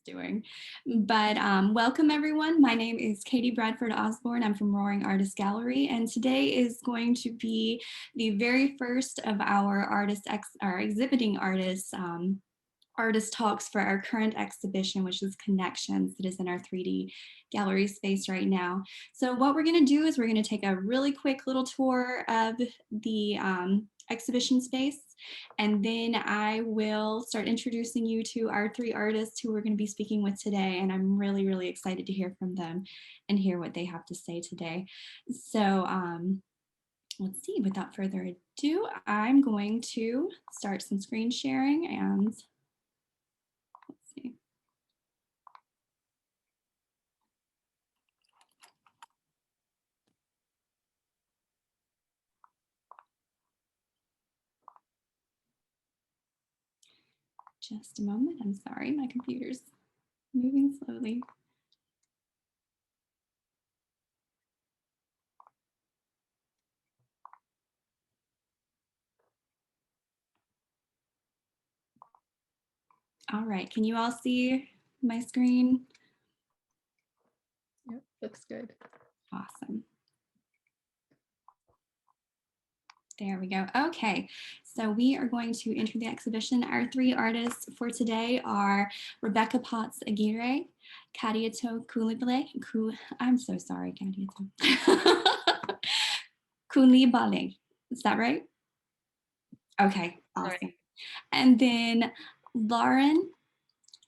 doing. But welcome everyone. My name is Katie Bradford Osborne. I'm from Roaring Artist Gallery, and today is going to be the very first of our exhibiting artists artist talks for our current exhibition, which is Connections, that is in our 3D gallery space right now. So what we're going to do is we're going to take a really quick little tour of the exhibition space, and then I will start introducing you to our three artists who we're going to be speaking with today, and I'm really, really excited to hear from them and hear what they have to say today. So let's see, without further ado, I'm going to start some screen sharing and see. Just a moment. I'm sorry, my computer's moving slowly. All right, can you all see my screen? Yep, looks good. Awesome. There we go. Okay, so we are going to enter the exhibition. Our three artists for today are Rebecca Potts Aguirre, Kadiatou Coulibaly. I'm so sorry, Kadiatou. Coulibaly. Is that right? Okay, awesome. Sorry. And then Lauren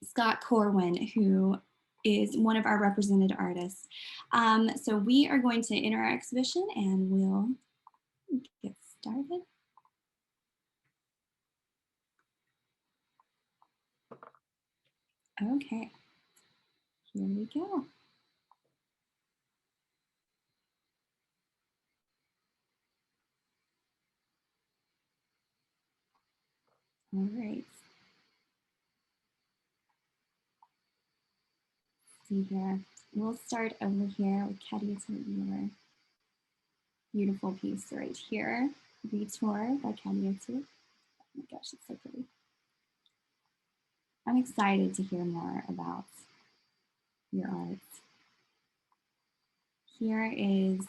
Scott Corwin, who is one of our represented artists. So we are going to enter our exhibition and we'll get started. Okay, here we go. All right. See here. We'll start over here with Kadiatou Coulibaly. Beautiful piece right here. Retour by Kadiatou. Oh my gosh, it's so pretty. I'm excited to hear more about your art. Here is,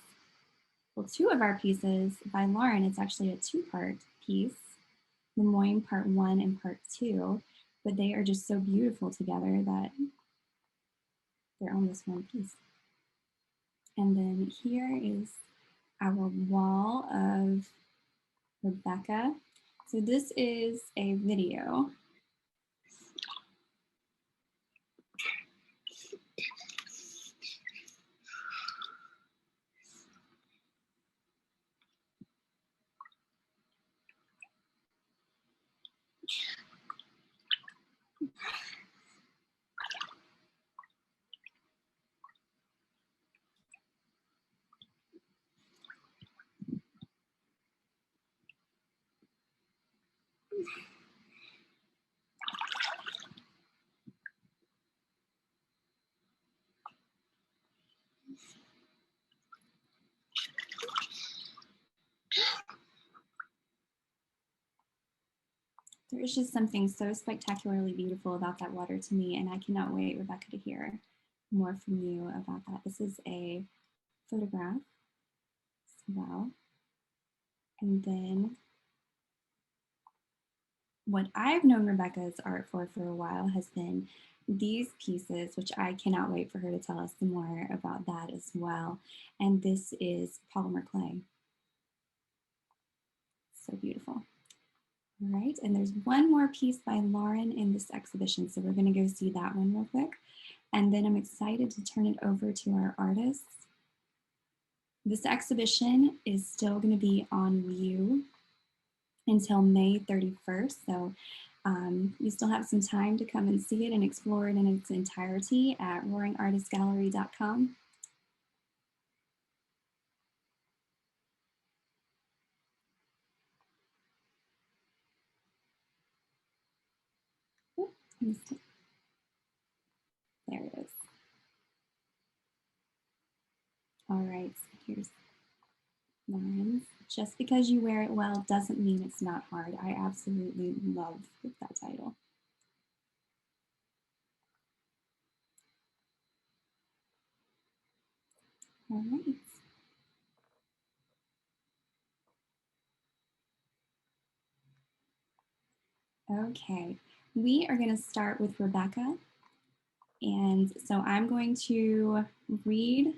well, two of our pieces by Lauren. It's actually a two-part piece, Lemoyne Part 1 and Part 2, but they are just so beautiful together that they're on this one piece. And then here is our wall of Rebecca. So this is a video. There is just something so spectacularly beautiful about that water to me, and I cannot wait, Rebecca, to hear more from you about that. This is a photograph as well. And then what I've known Rebecca's art for a while has been these pieces, which I cannot wait for her to tell us some more about that as well. And this is polymer clay. So beautiful. All right, and there's one more piece by Lauren in this exhibition, so we're going to go see that one real quick. And then I'm excited to turn it over to our artists. This exhibition is still going to be on view until May 31st, so you still have some time to come and see it and explore it in its entirety at roaringartistgallery.com. There it is. All right, so here's Lauren's. Just because you wear it well doesn't mean it's not hard. I absolutely love that title. All right. Okay, we are going to start with Rebecca. And so I'm going to read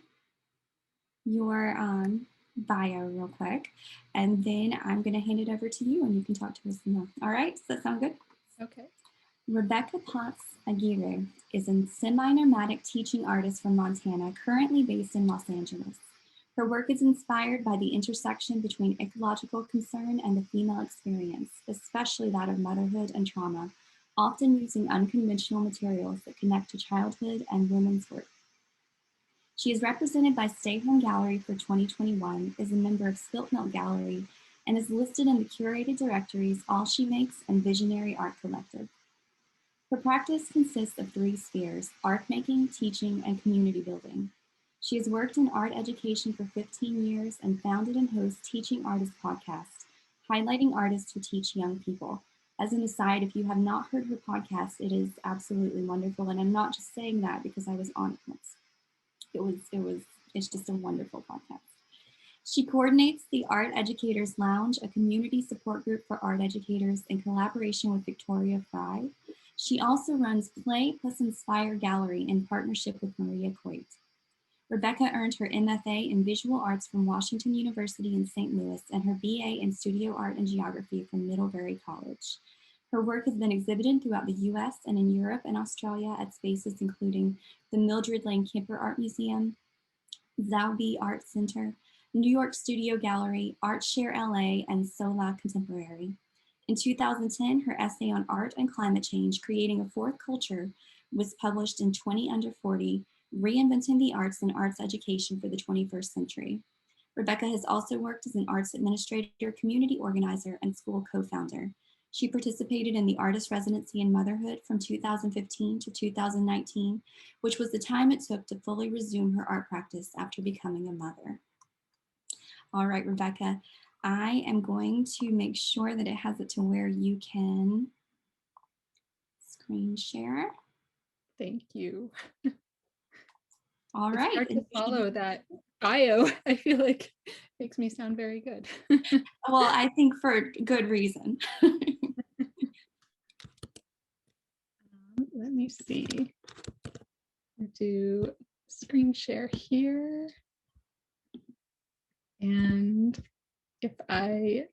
your bio real quick, and then I'm going to hand it over to you and you can talk to us more. All right, does that sound good? Okay. Rebecca Potts Aguirre is a semi-nomadic teaching artist from Montana, currently based in Los Angeles. Her work is inspired by the intersection between ecological concern and the female experience, especially that of motherhood and trauma, often using unconventional materials that connect to childhood and women's work. She is represented by Stay Home Gallery for 2021, is a member of Spilt Milk Gallery, and is listed in the curated directories All She Makes and Visionary Art Collective. Her practice consists of 3 spheres: art making, teaching, and community building. She has worked in art education for 15 years and founded and hosts Teaching Artists podcast, highlighting artists who teach young people. As an aside, if you have not heard her podcast, it is absolutely wonderful. And I'm not just saying that because I was on it once. It's just a wonderful podcast. She coordinates the Art Educators Lounge, a community support group for art educators in collaboration with Victoria Fry. She also runs Play Plus Inspire Gallery in partnership with Maria Coit. Rebecca earned her MFA in Visual Arts from Washington University in St. Louis and her BA in Studio Art and Geography from Middlebury College. Her work has been exhibited throughout the US and in Europe and Australia at spaces including the Mildred Lane Kemper Art Museum, Zauby Art Center, New York Studio Gallery, ArtShare LA, and Sola Contemporary. In 2010, her essay on art and climate change, Creating a Fourth Culture, was published in 20 Under 40, Reinventing the Arts and Arts Education for the 21st Century. Rebecca has also worked as an arts administrator, community organizer, and school co-founder. She participated in the Artist Residency in Motherhood from 2015 to 2019, which was the time it took to fully resume her art practice after becoming a mother. All right, Rebecca, I am going to make sure that it has it to where you can screen share. Thank you. All it's right. hard to follow that bio. I feel like it makes me sound very good. Well, I think for good reason. Let me see. Do screen share here. And if I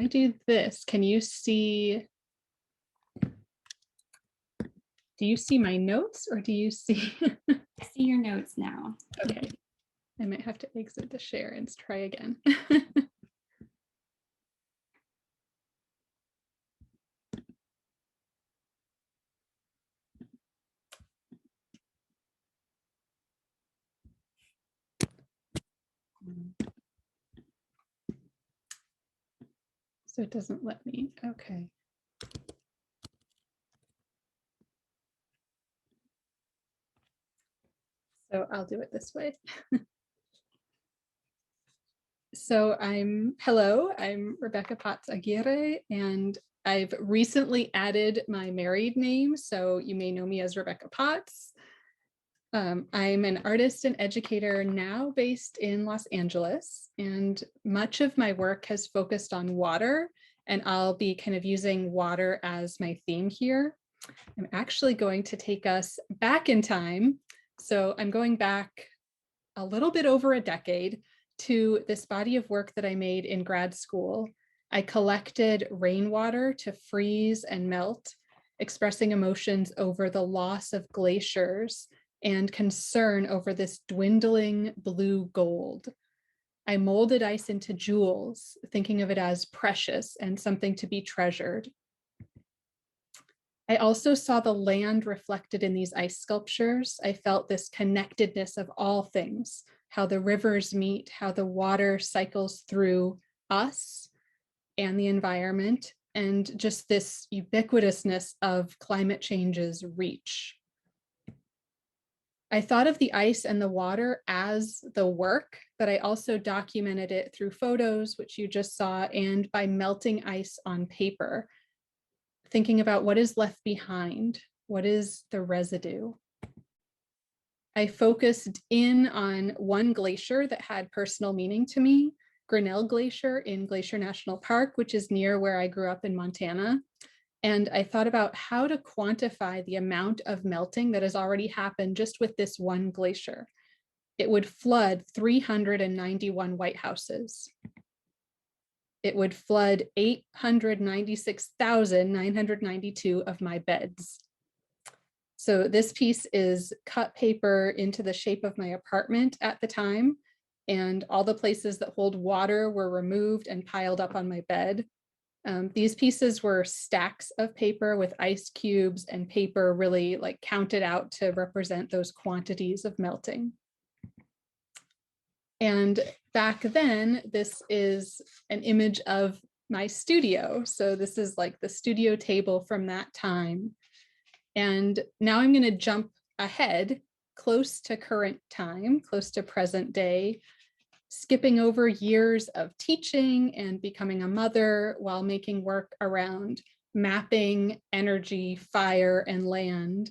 do this, can you see? Do you see my notes or do you see? I see your notes now. Okay. I might have to exit the share and try again. So it doesn't let me. Okay. So I'll do it this way. So hello, I'm Rebecca Potts Aguirre, and I've recently added my married name, so you may know me as Rebecca Potts. I'm an artist and educator now based in Los Angeles, and much of my work has focused on water, and I'll be kind of using water as my theme here. I'm actually going to take us back in time. So I'm going back a little bit over a decade to this body of work that I made in grad school. I collected rainwater to freeze and melt, expressing emotions over the loss of glaciers and concern over this dwindling blue gold. I molded ice into jewels, thinking of it as precious and something to be treasured. I also saw the land reflected in these ice sculptures. I felt this connectedness of all things, how the rivers meet, how the water cycles through us and the environment, and just this ubiquitousness of climate change's reach. I thought of the ice and the water as the work, but I also documented it through photos, which you just saw, and by melting ice on paper, thinking about what is left behind, what is the residue. I focused in on one glacier that had personal meaning to me, Grinnell Glacier in Glacier National Park, which is near where I grew up in Montana. And I thought about how to quantify the amount of melting that has already happened just with this one glacier. It would flood 391 White Houses. It would flood 896,992 of my beds. So this piece is cut paper into the shape of my apartment at the time, and all the places that hold water were removed and piled up on my bed. These pieces were stacks of paper with ice cubes and paper really like counted out to represent those quantities of melting. And back then, this is an image of my studio. So this is like the studio table from that time. And now I'm going to jump ahead close to current time, close to present day, skipping over years of teaching and becoming a mother while making work around mapping, energy, fire, and land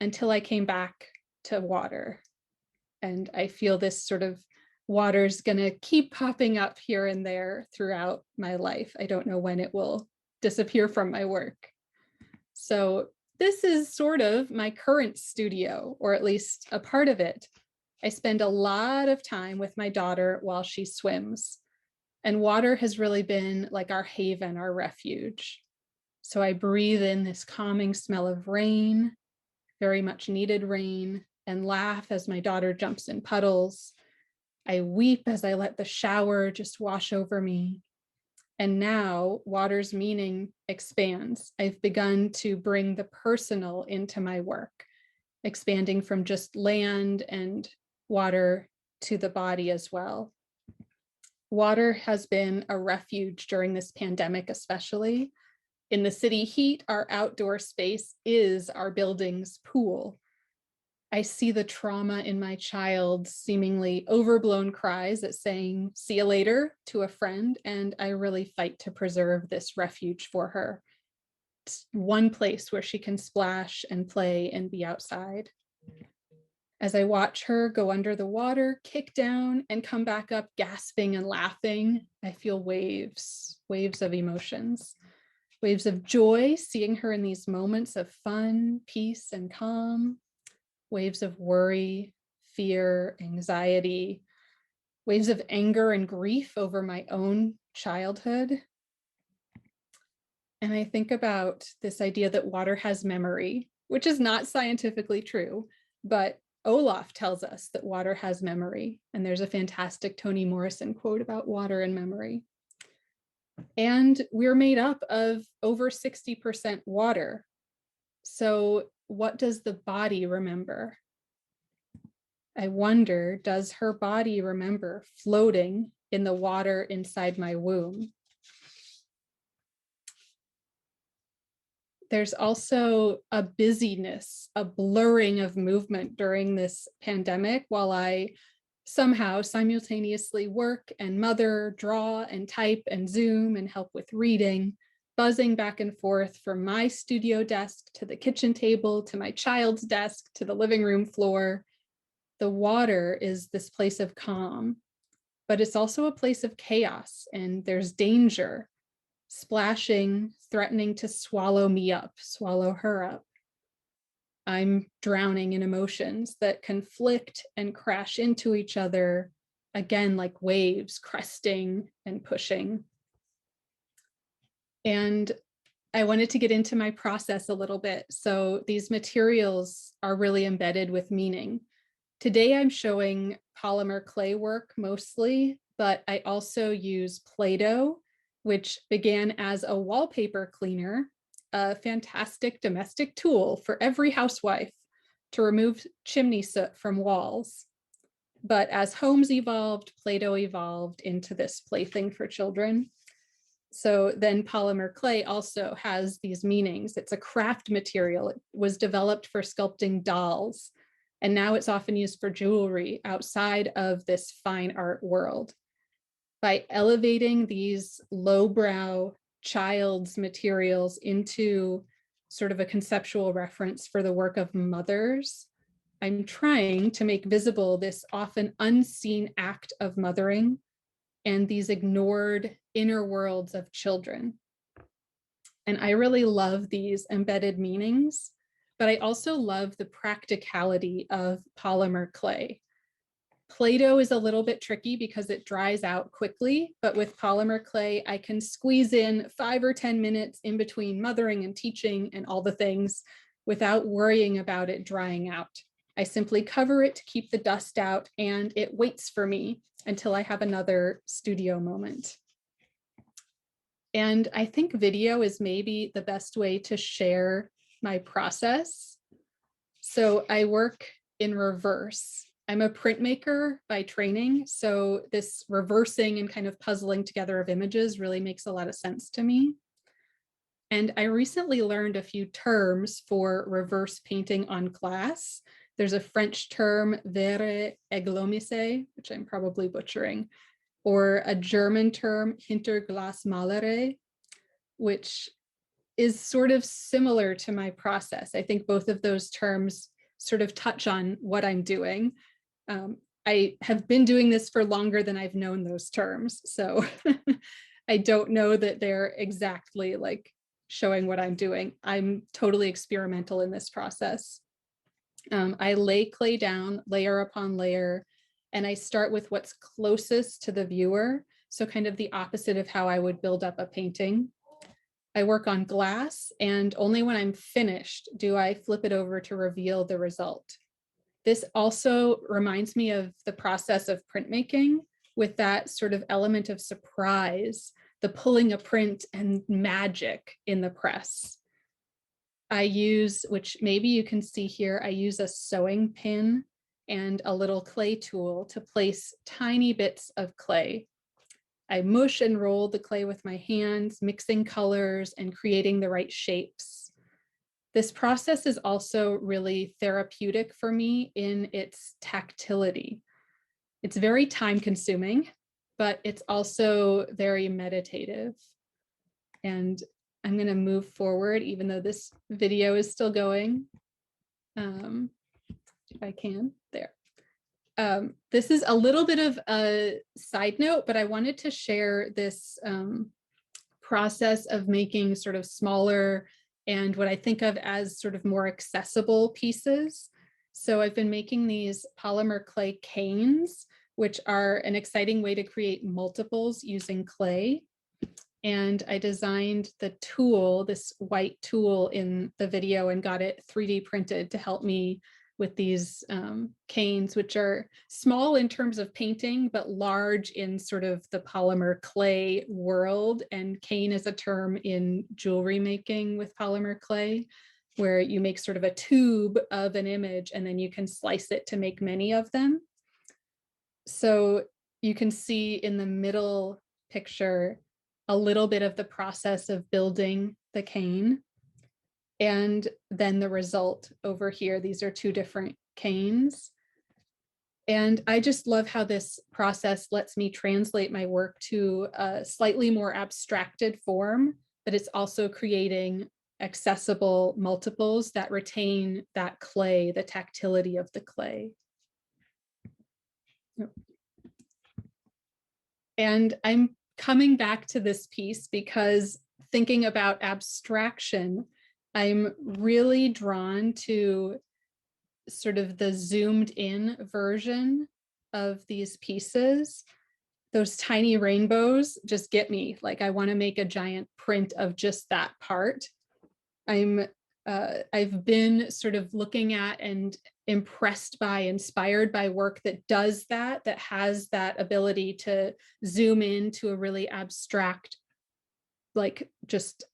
until I came back to water. And I feel this sort of water's going to keep popping up here and there throughout my life. I don't know when it will disappear from my work. So this is sort of my current studio, or at least a part of it. I spend a lot of time with my daughter while she swims, and water has really been like our haven, our refuge. So I breathe in this calming smell of rain, very much needed rain, and laugh as my daughter jumps in puddles. I weep as I let the shower just wash over me. And now water's meaning expands. I've begun to bring the personal into my work, expanding from just land and water to the body as well. Water has been a refuge during this pandemic, especially. In the city heat, our outdoor space is our building's pool. I see the trauma in my child's seemingly overblown cries at saying, "See you later" to a friend, and I really fight to preserve this refuge for her. It's one place where she can splash and play and be outside. As I watch her go under the water, kick down, and come back up gasping and laughing, I feel waves of emotions, waves of joy, seeing her in these moments of fun, peace, and calm, waves of worry, fear, anxiety, waves of anger and grief over my own childhood. And I think about this idea that water has memory, which is not scientifically true, but Olaf tells us that water has memory. And there's a fantastic Toni Morrison quote about water and memory. And we're made up of over 60% water. So what does the body remember? I wonder, does her body remember floating in the water inside my womb? There's also a busyness, a blurring of movement during this pandemic while I somehow simultaneously work and mother, draw and type and Zoom and help with reading, buzzing back and forth from my studio desk to the kitchen table, to my child's desk, to the living room floor. The water is this place of calm, but it's also a place of chaos, and there's danger, splashing, threatening to swallow me up, swallow her up. I'm drowning in emotions that conflict and crash into each other, again, like waves, cresting and pushing. And I wanted to get into my process a little bit. So these materials are really embedded with meaning. Today I'm showing polymer clay work mostly, but I also use Play-Doh, which began as a wallpaper cleaner, a fantastic domestic tool for every housewife to remove chimney soot from walls. But as homes evolved, Play-Doh evolved into this plaything for children. So then polymer clay also has these meanings. It's a craft material. It was developed for sculpting dolls, and now it's often used for jewelry outside of this fine art world. By elevating these lowbrow child's materials into sort of a conceptual reference for the work of mothers, I'm trying to make visible this often unseen act of mothering and these ignored inner worlds of children. And I really love these embedded meanings, but I also love the practicality of polymer clay. Play-Doh is a little bit tricky because it dries out quickly, but with polymer clay, I can squeeze in 5 or 10 minutes in between mothering and teaching and all the things without worrying about it drying out. I simply cover it to keep the dust out, and it waits for me until I have another studio moment. And I think video is maybe the best way to share my process. So I work in reverse. I'm a printmaker by training, so this reversing and kind of puzzling together of images really makes a lot of sense to me. And I recently learned a few terms for reverse painting on glass. There's a French term, verre eglomise, which I'm probably butchering, or a German term, Hinterglasmalerei, which is sort of similar to my process. I think both of those terms sort of touch on what I'm doing. I have been doing this for longer than I've known those terms, so I don't know that they're exactly like showing what I'm doing. I'm totally experimental in this process. I lay clay down layer upon layer, and I start with what's closest to the viewer, so kind of the opposite of how I would build up a painting. I work on glass, and only when I'm finished do I flip it over to reveal the result. This also reminds me of the process of printmaking with that sort of element of surprise, the pulling a print and magic in the press. I use, which maybe you can see here, I use a sewing pin and a little clay tool to place tiny bits of clay. I mush and roll the clay with my hands, mixing colors and creating the right shapes. This process is also really therapeutic for me in its tactility. It's very time consuming, but it's also very meditative. And I'm going to move forward, even though this video is still going. If I can, there. This is a little bit of a side note, but I wanted to share this process of making sort of smaller and what I think of as sort of more accessible pieces. So I've been making these polymer clay canes, which are an exciting way to create multiples using clay. And I designed the tool, this white tool in the video, and got it 3D printed to help me with these canes, which are small in terms of painting, but large in sort of the polymer clay world. And cane is a term in jewelry making with polymer clay, where you make sort of a tube of an image and then you can slice it to make many of them. So you can see in the middle picture a little bit of the process of building the cane. And then the result over here, these are 2 different canes. And I just love how this process lets me translate my work to a slightly more abstracted form, but it's also creating accessible multiples that retain that clay, the tactility of the clay. And I'm coming back to this piece because thinking about abstraction, I'm really drawn to sort of the zoomed in version of these pieces. Those tiny rainbows just get me. Like, I want to make a giant print of just that part. I've been sort of looking at and impressed by, inspired by work that does that, that has that ability to zoom into a really abstract, like just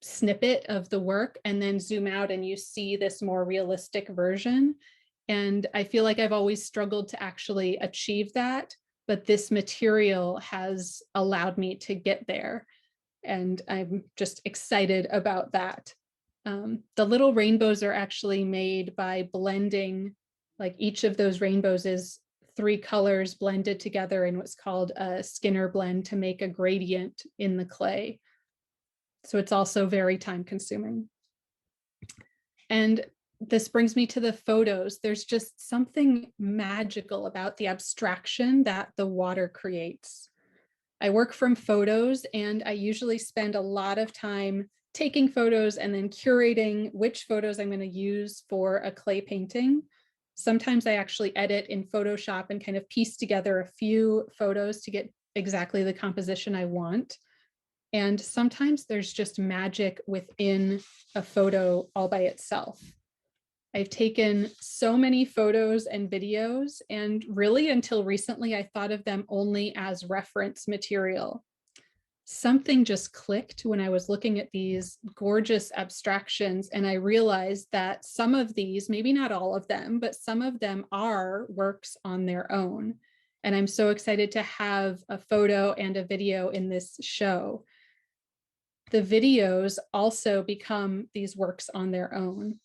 snippet of the work, and then zoom out and you see this more realistic version. And I feel like I've always struggled to actually achieve that, but this material has allowed me to get there. And I'm just excited about that. The little rainbows are actually made by blending, like each of those rainbows is 3 colors blended together in what's called a Skinner blend to make a gradient in the clay. So it's also very time consuming. And this brings me to the photos. There's just something magical about the abstraction that the water creates. I work from photos, and I usually spend a lot of time taking photos and then curating which photos I'm going to use for a clay painting. Sometimes I actually edit in Photoshop and kind of piece together a few photos to get exactly the composition I want. And sometimes there's just magic within a photo all by itself. I've taken so many photos and videos, and really until recently, I thought of them only as reference material. Something just clicked when I was looking at these gorgeous abstractions, and I realized that some of these, maybe not all of them, but some of them are works on their own. And I'm so excited to have a photo and a video in this show. The videos also become these works on their own.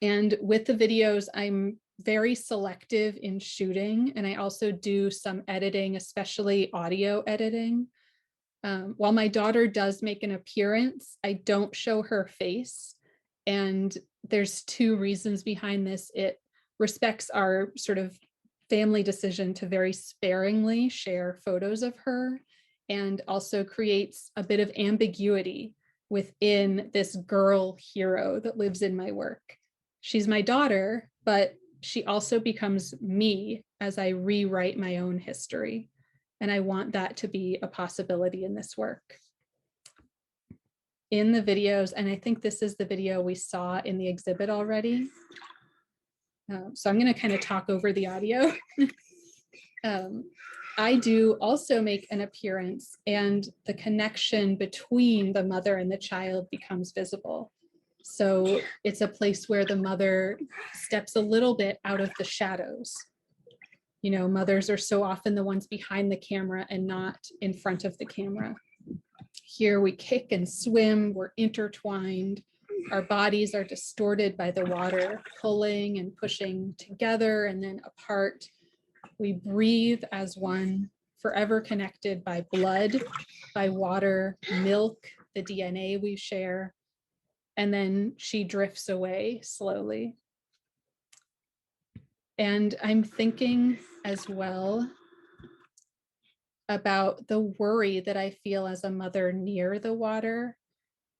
And with the videos, I'm very selective in shooting, and I also do some editing, especially audio editing. While my daughter does make an appearance, I don't show her face. And there's two reasons behind this. It respects our sort of family decision to very sparingly share photos of her, and also creates a bit of ambiguity within this girl hero that lives in my work. She's my daughter, but she also becomes me as I rewrite my own history. And I want that to be a possibility in this work. In the videos, and I think this is the video we saw in the exhibit already. So I'm going to kind of talk over the audio. I do also make an appearance, and the connection between the mother and the child becomes visible. So it's a place where the mother steps a little bit out of the shadows. You know, mothers are so often the ones behind the camera and not in front of the camera. Here we kick and swim, we're intertwined. Our bodies are distorted by the water, pulling and pushing together and then apart. We breathe as one, forever connected by blood, by water, milk, the DNA we share. And then she drifts away slowly. And I'm thinking as well about the worry that I feel as a mother near the water,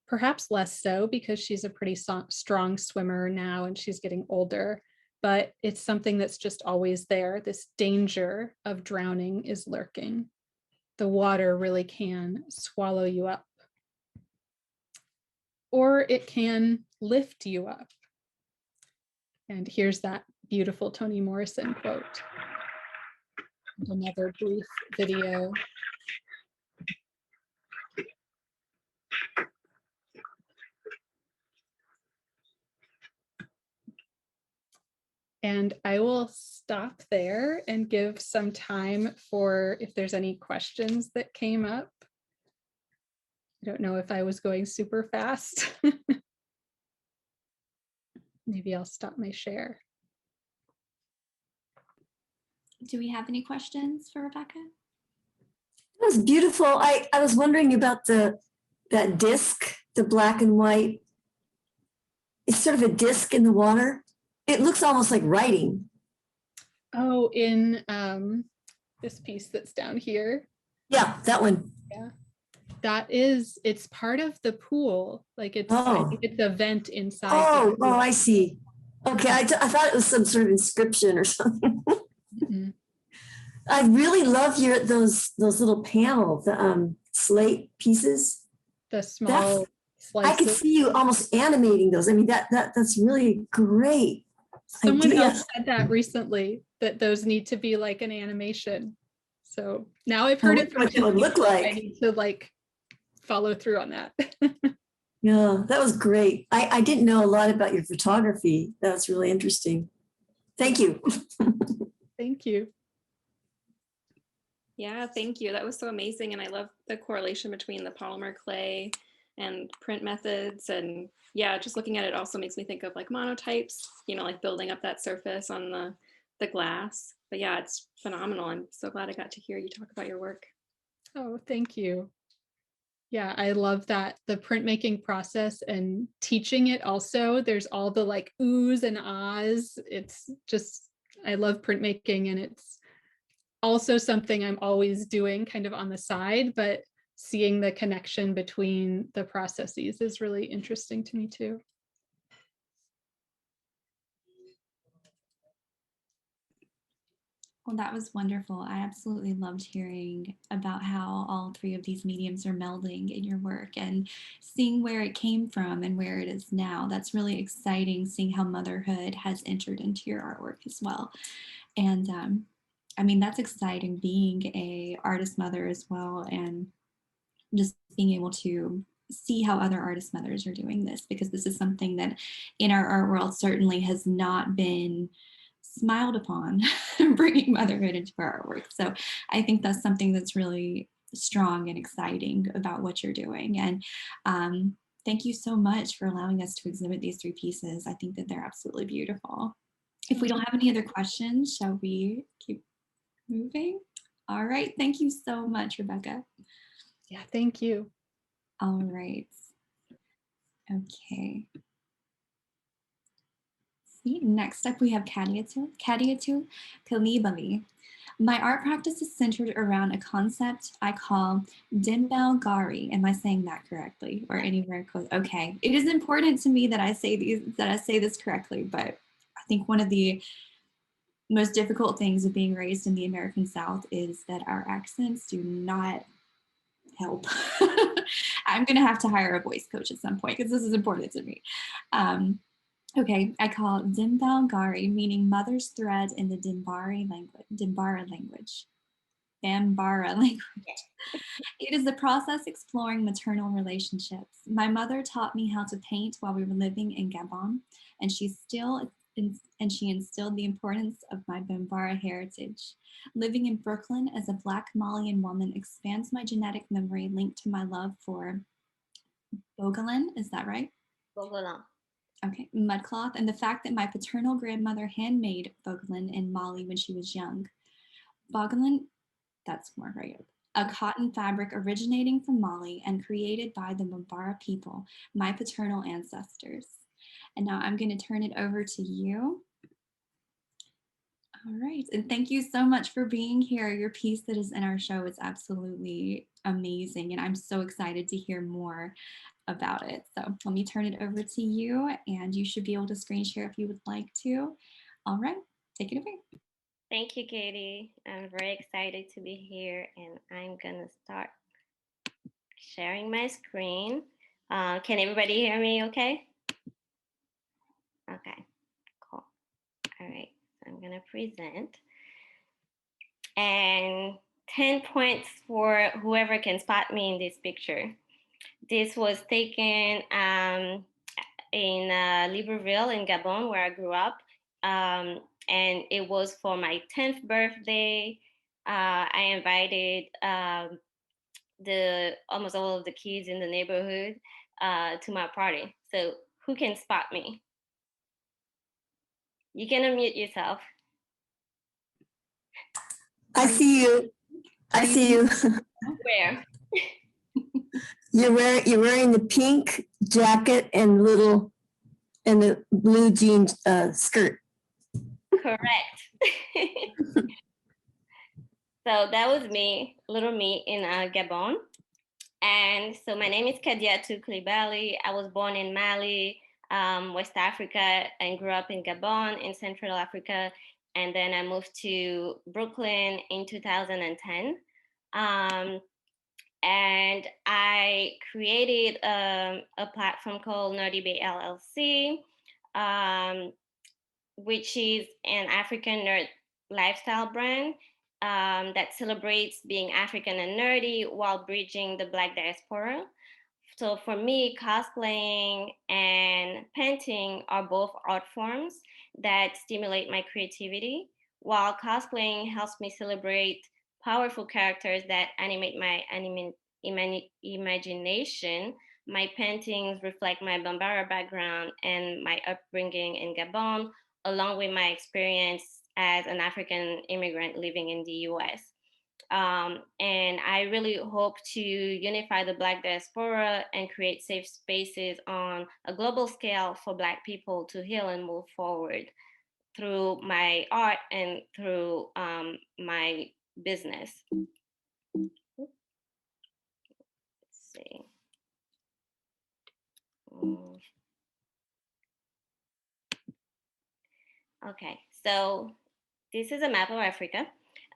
perhaps less so because she's a pretty strong swimmer now and she's getting older, but it's something that's just always there. This danger of drowning is lurking. The water really can swallow you up, or it can lift you up. And here's that beautiful Toni Morrison quote. Another brief video. And I will stop there and give some time for if there's any questions that came up. I don't know if I was going super fast. Maybe I'll stop my share. Do we have any questions for Rebecca? That was beautiful. I was wondering about that disc, the black and white. It's sort of a disc in the water. It looks almost like writing. Oh, in this piece that's down here. Yeah, that one. Yeah, it's part of the pool. Like I think it's a vent inside. Oh, I see. Okay, I thought it was some sort of inscription or something. Mm-hmm. I really love those little panels, the slate pieces. The small slices. I could see you almost animating those. I mean, that's really great. Someone else said that recently, that those need to be like an animation. So now I've heard it from what it would look like. I need to like follow through on that. Yeah, that was great. I didn't know a lot about your photography. That was really interesting. Thank you. Thank you. Yeah, thank you. That was so amazing. And I love the correlation between the polymer clay and print methods. And yeah, just looking at it also makes me think of like monotypes, you know, like building up that surface on the glass. But yeah, it's phenomenal. I'm so glad I got to hear you talk about your work. Oh, thank you. Yeah, I love that. The printmaking process and teaching it also, there's all the like oohs and ahs. It's just, I love printmaking, and it's also something I'm always doing kind of on the side, but seeing the connection between the processes is really interesting to me too. Well, that was wonderful. I absolutely loved hearing about how all three of these mediums are melding in your work and seeing where it came from and where it is now. That's really exciting, seeing how motherhood has entered into your artwork as well. And I mean, that's exciting being a artist mother as well, and just being able to see how other artist mothers are doing this, because this is something that in our art world certainly has not been smiled upon, bringing motherhood into our artwork. So I think that's something that's really strong and exciting about what you're doing. And thank you so much for allowing us to exhibit these three pieces. I think that they're absolutely beautiful. If we don't have any other questions, shall we keep moving? All right, thank you so much, Rebecca. Yeah, thank you. All right. Okay. See, next up we have Kadiatou Coulibaly. My art practice is centered around a concept I call Dimbel Gari. Am I saying that correctly, or anywhere close? Okay. It is important to me that I say this correctly, but I think one of the most difficult things of being raised in the American South is that our accents do not help. I'm gonna have to hire a voice coach at some point because this is important to me. Okay, I call it Dimbal Gari, meaning mother's thread in the Dimbara language. Bambara language. It is a process exploring maternal relationships. My mother taught me how to paint while we were living in Gabon, and she instilled the importance of my Bambara heritage. Living in Brooklyn as a Black Malian woman expands my genetic memory linked to my love for Bogolan, is that right? Bogolan. Okay, mudcloth, and the fact that my paternal grandmother handmade Bogolan in Mali when she was young. Bogolan, that's more right. A cotton fabric originating from Mali and created by the Bambara people, my paternal ancestors. And now I'm going to turn it over to you. All right, and thank you so much for being here. Your piece that is in our show is absolutely amazing, and I'm so excited to hear more about it. So let me turn it over to you, and you should be able to screen share if you would like to. All right, take it away. Thank you, Katie. I'm very excited to be here, and I'm gonna start sharing my screen. Can everybody hear me okay? Okay, cool. All right, so I'm gonna present. And 10 points for whoever can spot me in this picture. This was taken in Libreville in Gabon, where I grew up. And it was for my 10th birthday. I invited almost all of the kids in the neighborhood to my party. So who can spot me? You can unmute yourself. I see you. I see you. Where? You're wearing the pink jacket and the blue jean skirt. Correct. So that was me, little me in Gabon. And so my name is Kadiatou Coulibaly. I was born in Mali, West Africa, and grew up in Gabon in Central Africa. And then I moved to Brooklyn in 2010. And I created a platform called Nerdy Bay LLC, which is an African nerd lifestyle brand that celebrates being African and nerdy while bridging the Black diaspora. So for me, cosplaying and painting are both art forms that stimulate my creativity, while cosplaying helps me celebrate powerful characters that animate my imagination. My paintings reflect my Bambara background and my upbringing in Gabon, along with my experience as an African immigrant living in the US. And I really hope to unify the Black diaspora and create safe spaces on a global scale for Black people to heal and move forward through my art and through my business. Let's see. Okay, so this is a map of Africa.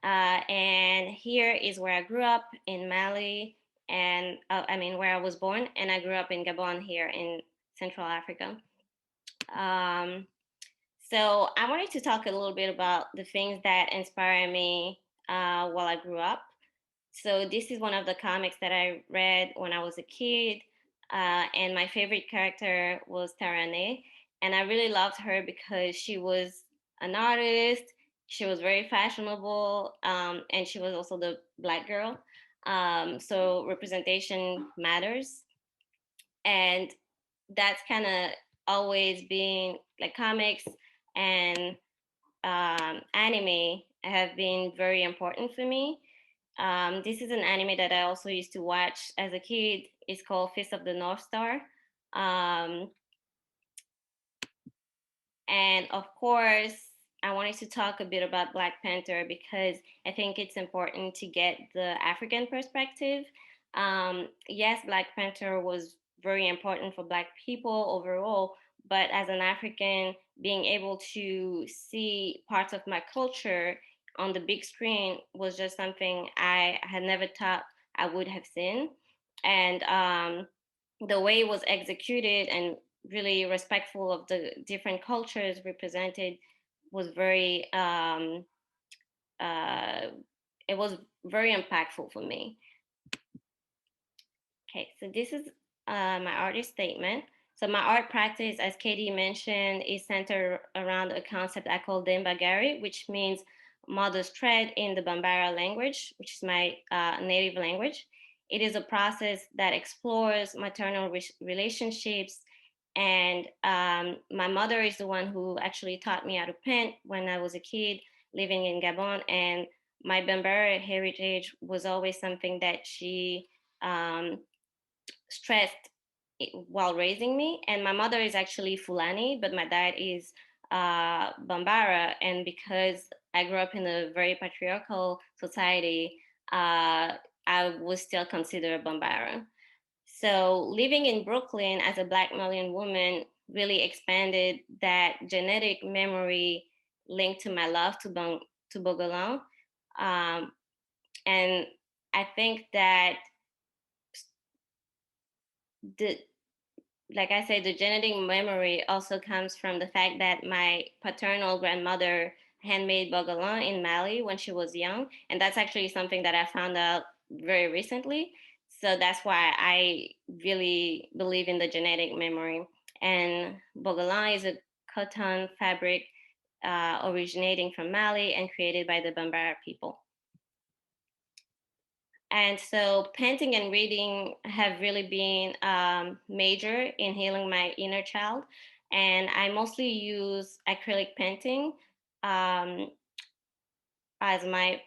And here is where I grew up in Mali, and where I was born, and I grew up in Gabon here in Central Africa. So I wanted to talk a little bit about the things that inspired me while I grew up. So this is one of the comics that I read when I was a kid, and my favorite character was Tarane, and I really loved her because she was an artist. She was very fashionable, and she was also the Black girl. So representation matters, and that's kind of always been like comics and anime have been very important for me. This is an anime that I also used to watch as a kid. It's called Fist of the North Star. And of course, I wanted to talk a bit about Black Panther because I think it's important to get the African perspective. Yes, Black Panther was very important for Black people overall, but as an African, being able to see parts of my culture on the big screen was just something I had never thought I would have seen. And the way it was executed and really respectful of the different cultures represented was very it was very impactful for me. Okay, so this is my artist statement. So my art practice, as Katie mentioned, is centered around a concept I call Dembagari, which means mother's thread in the Bambara language, which is my native language. It is a process that explores maternal relationships. And my mother is the one who actually taught me how to paint when I was a kid living in Gabon. And my Bambara heritage was always something that she stressed while raising me. And my mother is actually Fulani, but my dad is Bambara. And because I grew up in a very patriarchal society, I was still considered Bambara. So living in Brooklyn as a Black Malian woman really expanded that genetic memory linked to my love to Bogolan. And I think that like I said, the genetic memory also comes from the fact that my paternal grandmother handmade bogolan in Mali when she was young. And that's actually something that I found out very recently. So that's why I really believe in the genetic memory. And bogolan is a cotton fabric originating from Mali and created by the Bambara people. And so painting and reading have really been major in healing my inner child. And I mostly use acrylic painting as my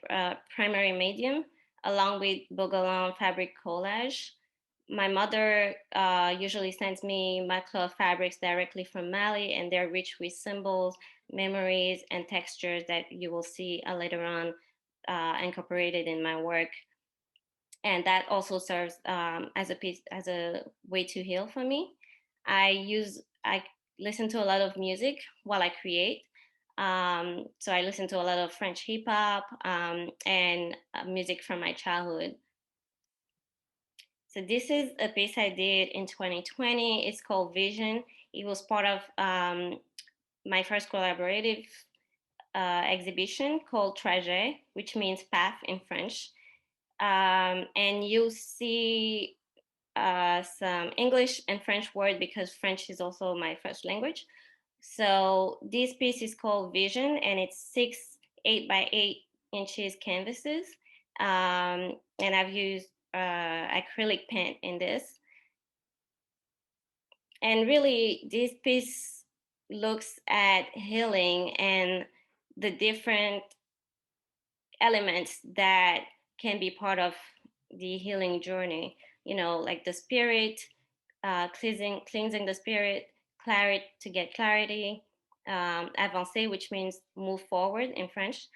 primary medium, along with Bogolan fabric collage. My mother usually sends me macro fabrics directly from Mali, and they're rich with symbols, memories, and textures that you will see later on incorporated in my work. And that also serves as a way to heal for me. I listen to a lot of music while I create. So I listen to a lot of French hip hop and music from my childhood. So this is a piece I did in 2020. It's called Vision. It was part of my first collaborative exhibition called Trajet, which means path in French. And you see some English and French word because French is also my first language. So this piece is called Vision, and it's 6 8x8 inches canvases. And I've used acrylic paint in this. And really, this piece looks at healing and the different elements that can be part of the healing journey, like the spirit, cleansing the spirit, clarity to get clarity, avancer, which means move forward in French,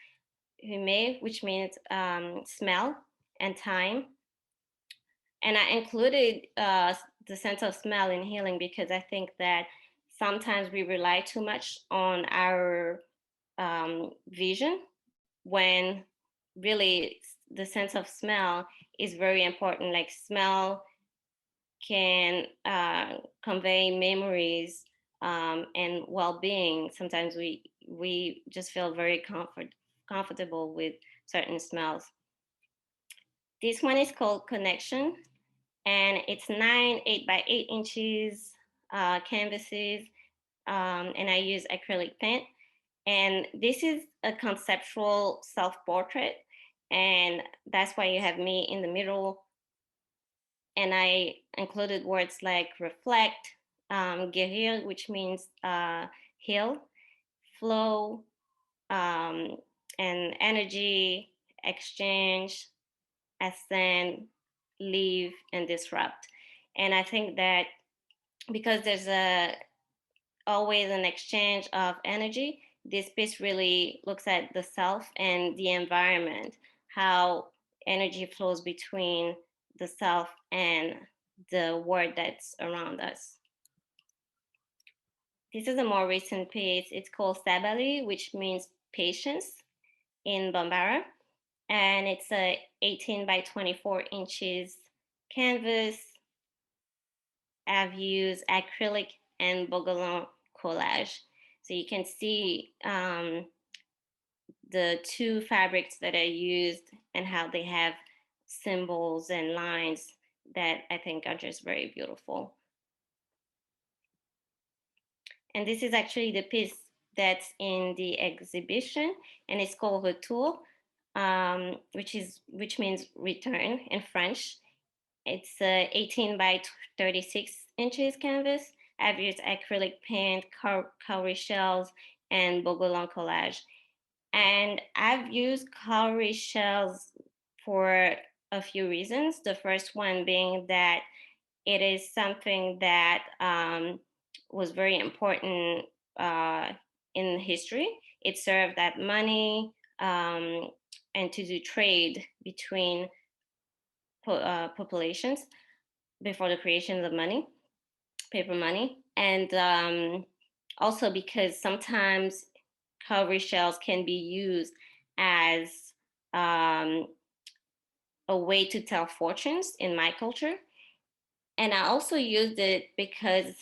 humer, which means smell and time. And I included the sense of smell in healing because I think that sometimes we rely too much on our vision when really the sense of smell is very important. Like smell can convey memories and well-being. Sometimes we just feel very comfortable with certain smells. This one is called Connection, and it's 8 by 8 inches canvases, and I use acrylic paint. And this is a conceptual self-portrait, and that's why you have me in the middle. And I included words like reflect, guérir, which means heal, flow, and energy, exchange, ascend, leave, and disrupt. And I think that because there's always an exchange of energy, this piece really looks at the self and the environment, how energy flows between the self and the world that's around us. This is a more recent piece. It's called Sabali, which means patience in Bambara. And it's a 18 by 24 inches canvas. I've used acrylic and Bogolon collage. So you can see the two fabrics that I used and how they have symbols and lines that I think are just very beautiful. And this is actually the piece that's in the exhibition, and it's called Retour, which means return in French. It's 18 by 36 inches canvas. I've used acrylic paint, cowrie shells, and Bogolon collage. And I've used cowrie shells for a few reasons. The first one being that it is something that was very important in history. It served as money and to do trade between populations before the creation of money, paper money. And also because sometimes cowrie shells can be used as a way to tell fortunes in my culture. And I also used it because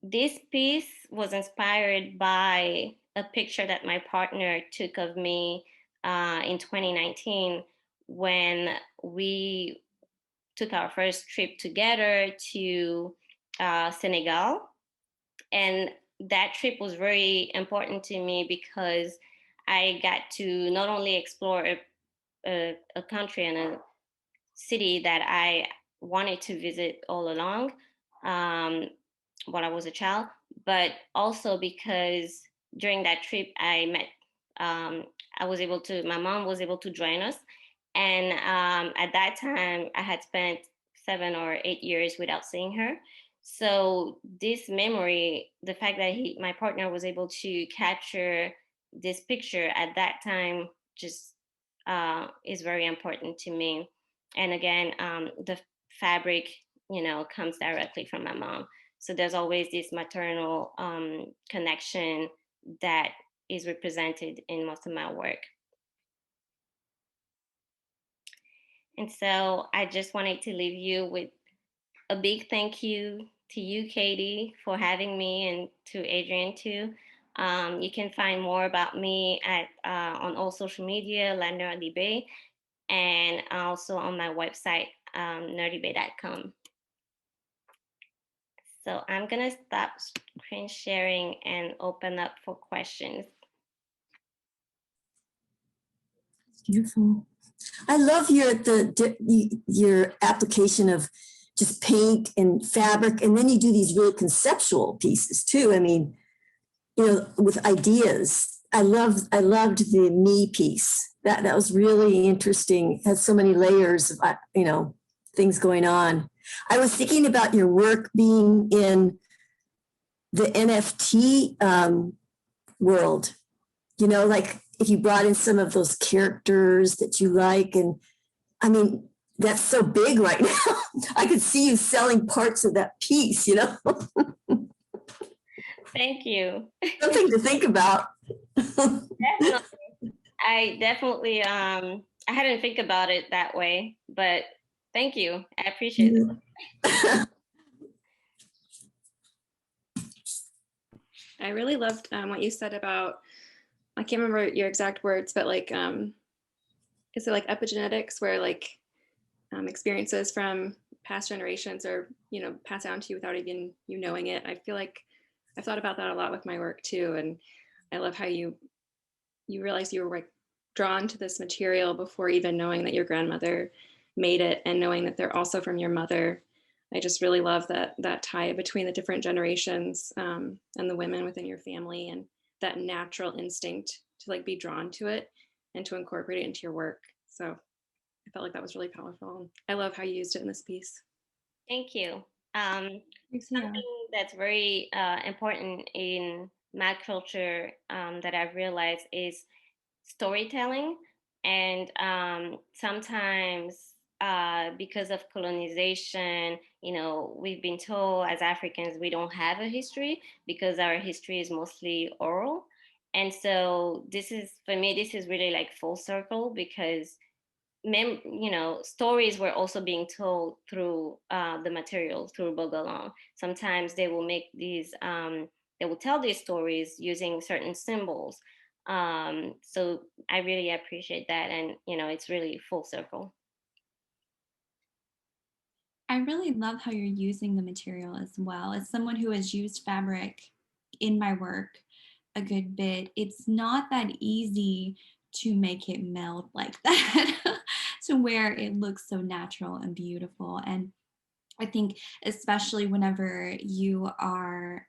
this piece was inspired by a picture that my partner took of me in 2019 when we took our first trip together to Senegal. And that trip was very important to me because I got to not only explore a country and a city that I wanted to visit all along when I was a child, but also because during that trip I met, my mom was able to join us. And at that time I had spent 7 or 8 years without seeing her. So this memory, the fact that my partner was able to capture this picture at that time just is very important to me. And again, the fabric, comes directly from my mom. So there's always this maternal connection that is represented in most of my work. And so I just wanted to leave you with a big thank you to you, Katie, for having me, and to Adrian too. You can find more about me on all social media, La Nerdy Bay, and also on my website, nerdybay.com. So I'm gonna stop screen sharing and open up for questions. Beautiful. I love your application of just paint and fabric, and then you do these really conceptual pieces too. I mean, with ideas. I loved the me piece. That was really interesting. It had so many layers of, things going on. I was thinking about your work being in the NFT world, like if you brought in some of those characters that you like. And I mean, that's so big right now. I could see you selling parts of that piece, Thank you. Something to think about. Definitely. I definitely I hadn't think about it that way, but thank you. I appreciate it. I really loved what you said about, I can't remember your exact words, but like, is it like epigenetics where like experiences from past generations are, passed down to you without even you knowing it? I feel like I've thought about that a lot with my work too. And I love how you realize you were like drawn to this material before even knowing that your grandmother made it and knowing that they're also from your mother. I just really love that tie between the different generations and the women within your family, and that natural instinct to like be drawn to it and to incorporate it into your work. So I felt like that was really powerful. I love how you used it in this piece. Thank you. Something that's very important in my culture that I've realized is storytelling. And sometimes because of colonization, we've been told as Africans we don't have a history because our history is mostly oral. And so for me, this is really like full circle because stories were also being told through the material, through Bogalong. Sometimes they will make these, they will tell these stories using certain symbols. So I really appreciate that. And, it's really full circle. I really love how you're using the material as well. As someone who has used fabric in my work a good bit, it's not that easy to make it meld like that to where it looks so natural and beautiful. And I think especially whenever you are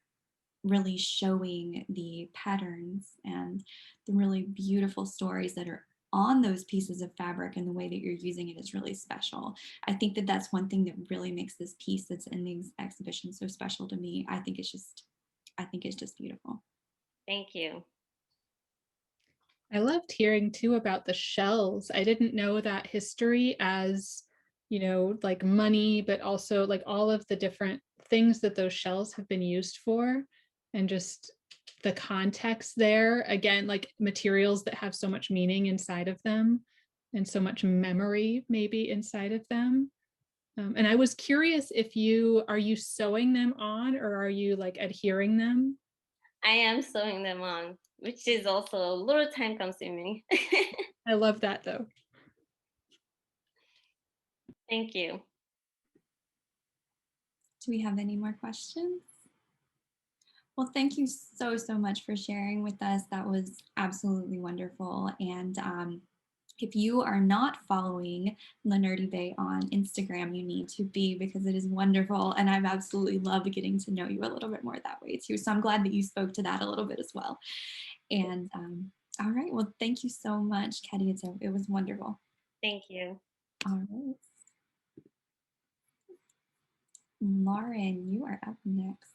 really showing the patterns and the really beautiful stories that are on those pieces of fabric, and the way that you're using it is really special. I think that that's one thing that really makes this piece that's in the exhibition so special to me. I think it's just beautiful. Thank you. I loved hearing too about the shells. I didn't know that history as, like money, but also like all of the different things that those shells have been used for, and just the context there. Again, like materials that have so much meaning inside of them and so much memory maybe inside of them. And I was curious if are you sewing them on, or are you like adhering them? I am sewing them on, which is also a little time consuming. I love that though. Thank you. Do we have any more questions? Well, thank you so much for sharing with us. That was absolutely wonderful. And if you are not following La Nerdy Bay on Instagram, you need to be, because it is wonderful. And I've absolutely loved getting to know you a little bit more that way too. So I'm glad that you spoke to that a little bit as well. And all right, well, thank you so much, Kadiatou. It was wonderful. Thank you. All right. Lauren, you are up next.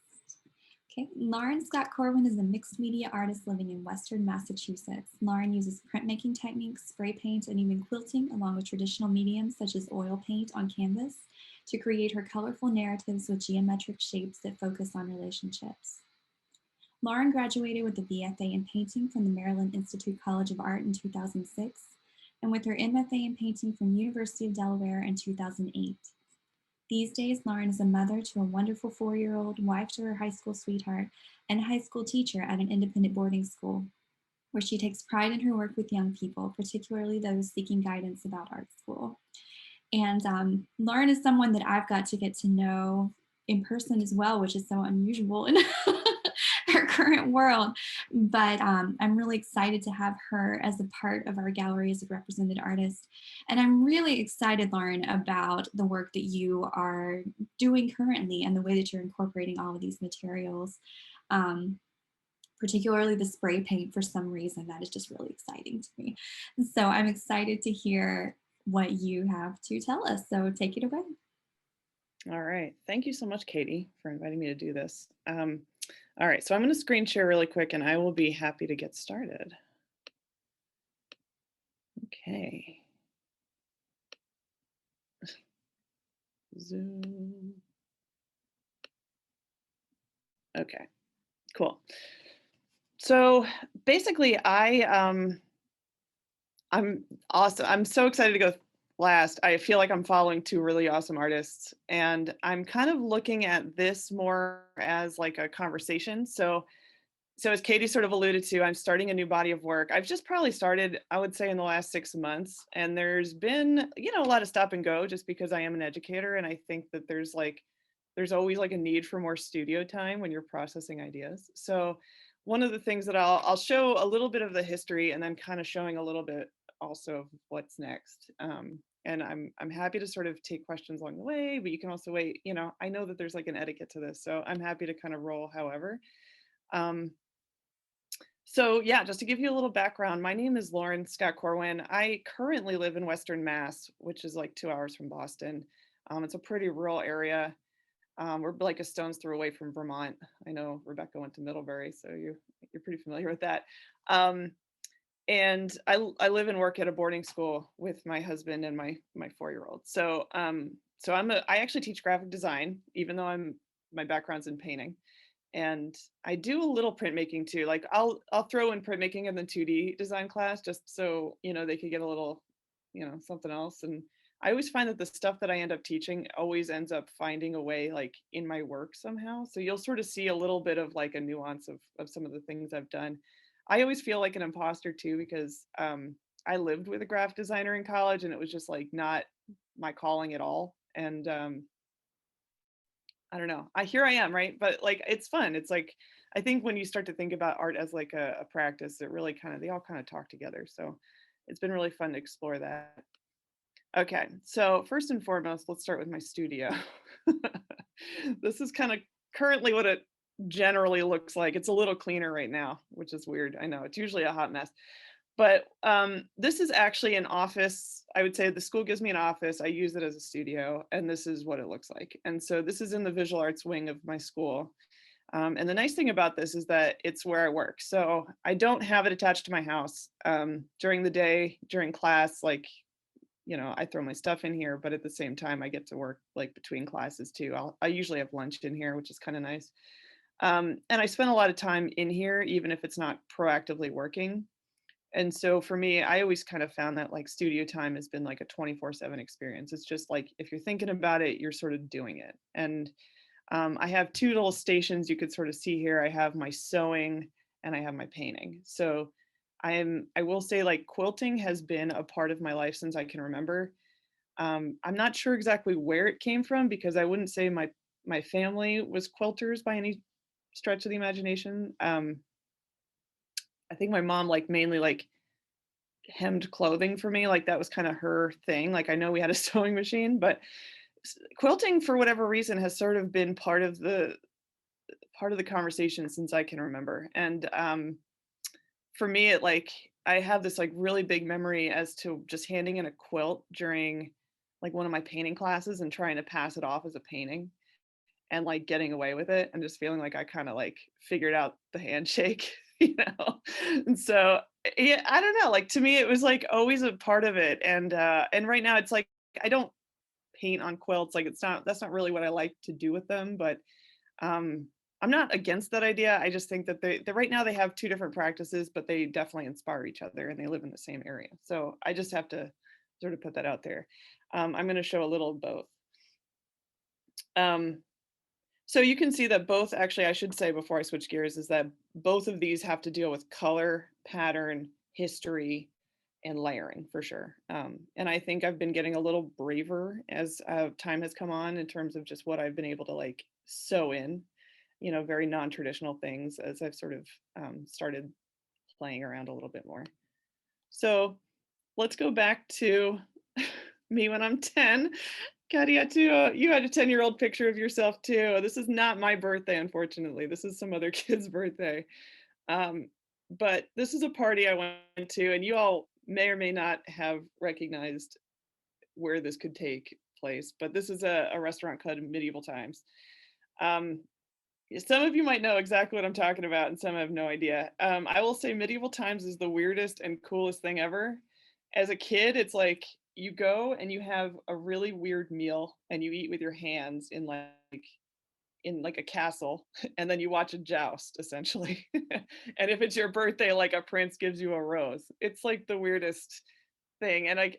Okay, Lauren Scott Corwin is a mixed media artist living in Western Massachusetts. Lauren uses printmaking techniques, spray paint, and even quilting, along with traditional mediums such as oil paint on canvas, to create her colorful narratives with geometric shapes that focus on relationships. Lauren graduated with a BFA in painting from the Maryland Institute College of Art in 2006, and with her MFA in painting from University of Delaware in 2008. These days, Lauren is a mother to a wonderful 4-year-old, wife to her high school sweetheart, and a high school teacher at an independent boarding school, where she takes pride in her work with young people, particularly those seeking guidance about art school. And Lauren is someone that I've got to get to know in person as well, which is so unusual in our current world. But I'm really excited to have her as a part of our gallery as a represented artist. And I'm really excited, Lauren, about the work that you are doing currently and the way that you're incorporating all of these materials. particularly the spray paint. For some reason, that is just really exciting to me. So I'm excited to hear what you have to tell us. So take it away. All right. Thank you so much, Katie, for inviting me to do this. All right, so I'm going to screen share really quick and I will be happy to get started. Okay. Zoom. Okay, cool. So basically I'm awesome. I'm so excited to go last. I feel like I'm following two really awesome artists and I'm kind of looking at this more as like a conversation. So as Katie sort of alluded to, I'm starting a new body of work. I've just probably started, I would say, in the last 6 months. And there's been, a lot of stop and go just because I am an educator. And I think that there's always like a need for more studio time when you're processing ideas. So one of the things that I'll show a little bit of the history and then kind of showing a little bit also of what's next. And I'm happy to sort of take questions along the way, but you can also wait, I know that there's like an etiquette to this. So I'm happy to kind of roll however. So yeah, just to give you a little background, my name is Lauren Scott Corwin. I currently live in Western Mass, which is like 2 hours from Boston. It's a pretty rural area. We're like a stone's throw away from Vermont. I know Rebecca went to Middlebury, so you're pretty familiar with that. And I live and work at a boarding school with my husband and my 4-year-old. So I actually teach graphic design, even though my background's in painting. And I do a little printmaking too. Like I'll throw in printmaking in the 2D design class just so, they could get a little, something else. And I always find that the stuff that I end up teaching always ends up finding a way like in my work somehow. So you'll sort of see a little bit of like a nuance of some of the things I've done. I always feel like an imposter too, because I lived with a graphic designer in college and it was just like not my calling at all. And I don't know. Here I am, right? But like, it's fun. It's like, I think when you start to think about art as like a practice, it really they all kind of talk together. So it's been really fun to explore that. Okay, so first and foremost, let's start with my studio. This is kind of currently what it generally looks like. It's a little cleaner right now, which is weird. I know it's usually a hot mess. But this is actually an office. I would say the school gives me an office. I use it as a studio, and this is what it looks like. And so this is in the visual arts wing of my school. And the nice thing about this is that it's where I work. So I don't have it attached to my house. During the day, during class, like, I throw my stuff in here, but at the same time, I get to work like between classes too. I usually have lunch in here, which is kind of nice. And I spend a lot of time in here, even if it's not proactively working. And so for me, I always kind of found that like studio time has been like a 24/7 experience. It's just like, if you're thinking about it, you're sort of doing it. And I have 2 little stations you could sort of see here. I have my sewing and I have my painting. So I will say like quilting has been a part of my life since I can remember. I'm not sure exactly where it came from because I wouldn't say my family was quilters by any stretch of the imagination. I think my mom like mainly like hemmed clothing for me. Like that was kind of her thing. Like I know we had a sewing machine, but quilting for whatever reason has sort of been part of the conversation since I can remember. And for me, it like I have this like really big memory as to just handing in a quilt during like one of my painting classes and trying to pass it off as a painting and like getting away with it and just feeling like I kind of like figured out the handshake, And so yeah, I don't know, like to me it was like always a part of it. And right now it's like I don't paint on quilts, like that's not really what I like to do with them, but I'm not against that idea. I just think that they right now they have 2 different practices, but they definitely inspire each other and they live in the same area. So I just have to sort of put that out there. I'm going to show a little of both. So you can see that both, actually, I should say before I switch gears, is that both of these have to deal with color, pattern, history, and layering for sure. And I think I've been getting a little braver as time has come on in terms of just what I've been able to like sew in, very non-traditional things as I've sort of started playing around a little bit more. So let's go back to me when I'm 10. Kadiatou, you had a 10-year-old picture of yourself too. This is not my birthday, unfortunately. This is some other kid's birthday. But this is a party I went to, and you all may or may not have recognized where this could take place, but this is a restaurant called Medieval Times. Um, some of you might know exactly what I'm talking about, and some have no idea. I will say Medieval Times is the weirdest and coolest thing ever. As a kid, it's like you go and you have a really weird meal and you eat with your hands in like a castle, and then you watch a joust essentially. And if it's your birthday, like a prince gives you a rose. It's like the weirdest thing. And like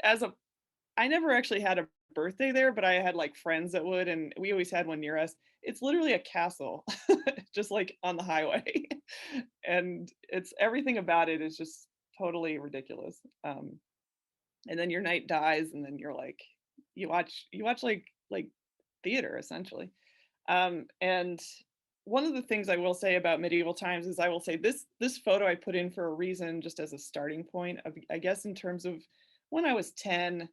I never actually had a birthday there, but I had like friends that would, and we always had one near us. It's literally a castle, just like on the highway. And it's everything about it is just totally ridiculous. And then your night dies, and then you're like, you watch like theater essentially. And one of the things I will say about Medieval Times is I will say this photo I put in for a reason, just as a starting point of, I guess, in terms of when I was 10,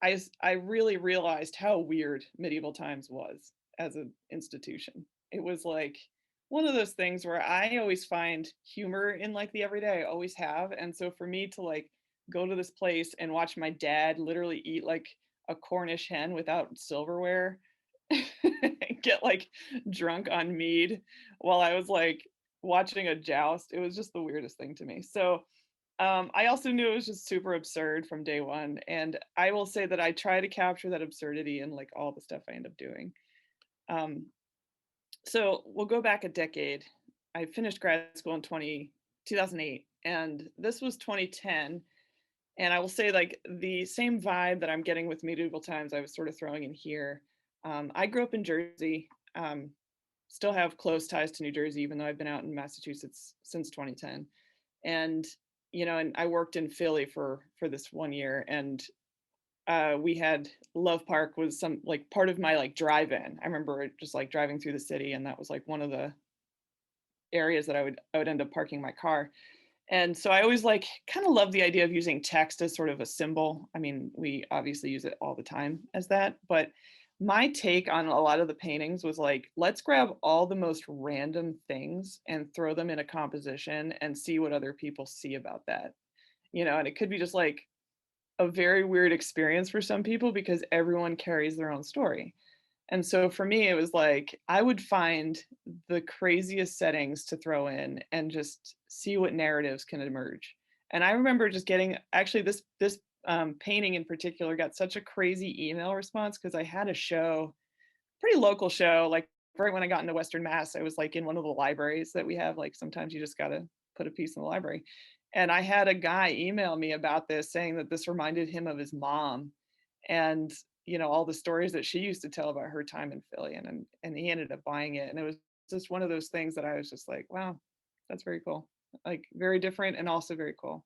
I really realized how weird Medieval Times was as an institution. It was like one of those things where I always find humor in like the everyday, I always have. And so for me to like go to this place and watch my dad literally eat like a Cornish hen without silverware and get like drunk on mead while I was like watching a joust, it was just the weirdest thing to me. So I also knew it was just super absurd from day one. And I will say that I try to capture that absurdity in like all the stuff I end up doing. Um, so we'll go back a decade. I finished grad school in 2008, and this was 2010. And I will say like the same vibe that I'm getting with Medieval Times, I was sort of throwing in here. I grew up in Jersey, still have close ties to New Jersey, even though I've been out in Massachusetts since 2010. And and I worked in Philly for this 1 year, and we had Love Park was some like part of my like drive-in. I remember just like driving through the city, and that was like one of the areas that I would end up parking my car. And so I always like kind of love the idea of using text as sort of a symbol. I mean, we obviously use it all the time as that, but my take on a lot of the paintings was like, let's grab all the most random things and throw them in a composition and see what other people see about that. And it could be just like a very weird experience for some people because everyone carries their own story. And so for me, it was like I would find the craziest settings to throw in and just see what narratives can emerge. And I remember just getting actually this painting in particular got such a crazy email response because I had a show, pretty local show, like right when I got into Western Mass, I was like in one of the libraries that we have. Like sometimes you just gotta put a piece in the library. And I had a guy email me about this saying that this reminded him of his mom. And all the stories that she used to tell about her time in Philly, and he ended up buying it, and it was just one of those things that I was just like, wow, that's very cool, like very different and also very cool.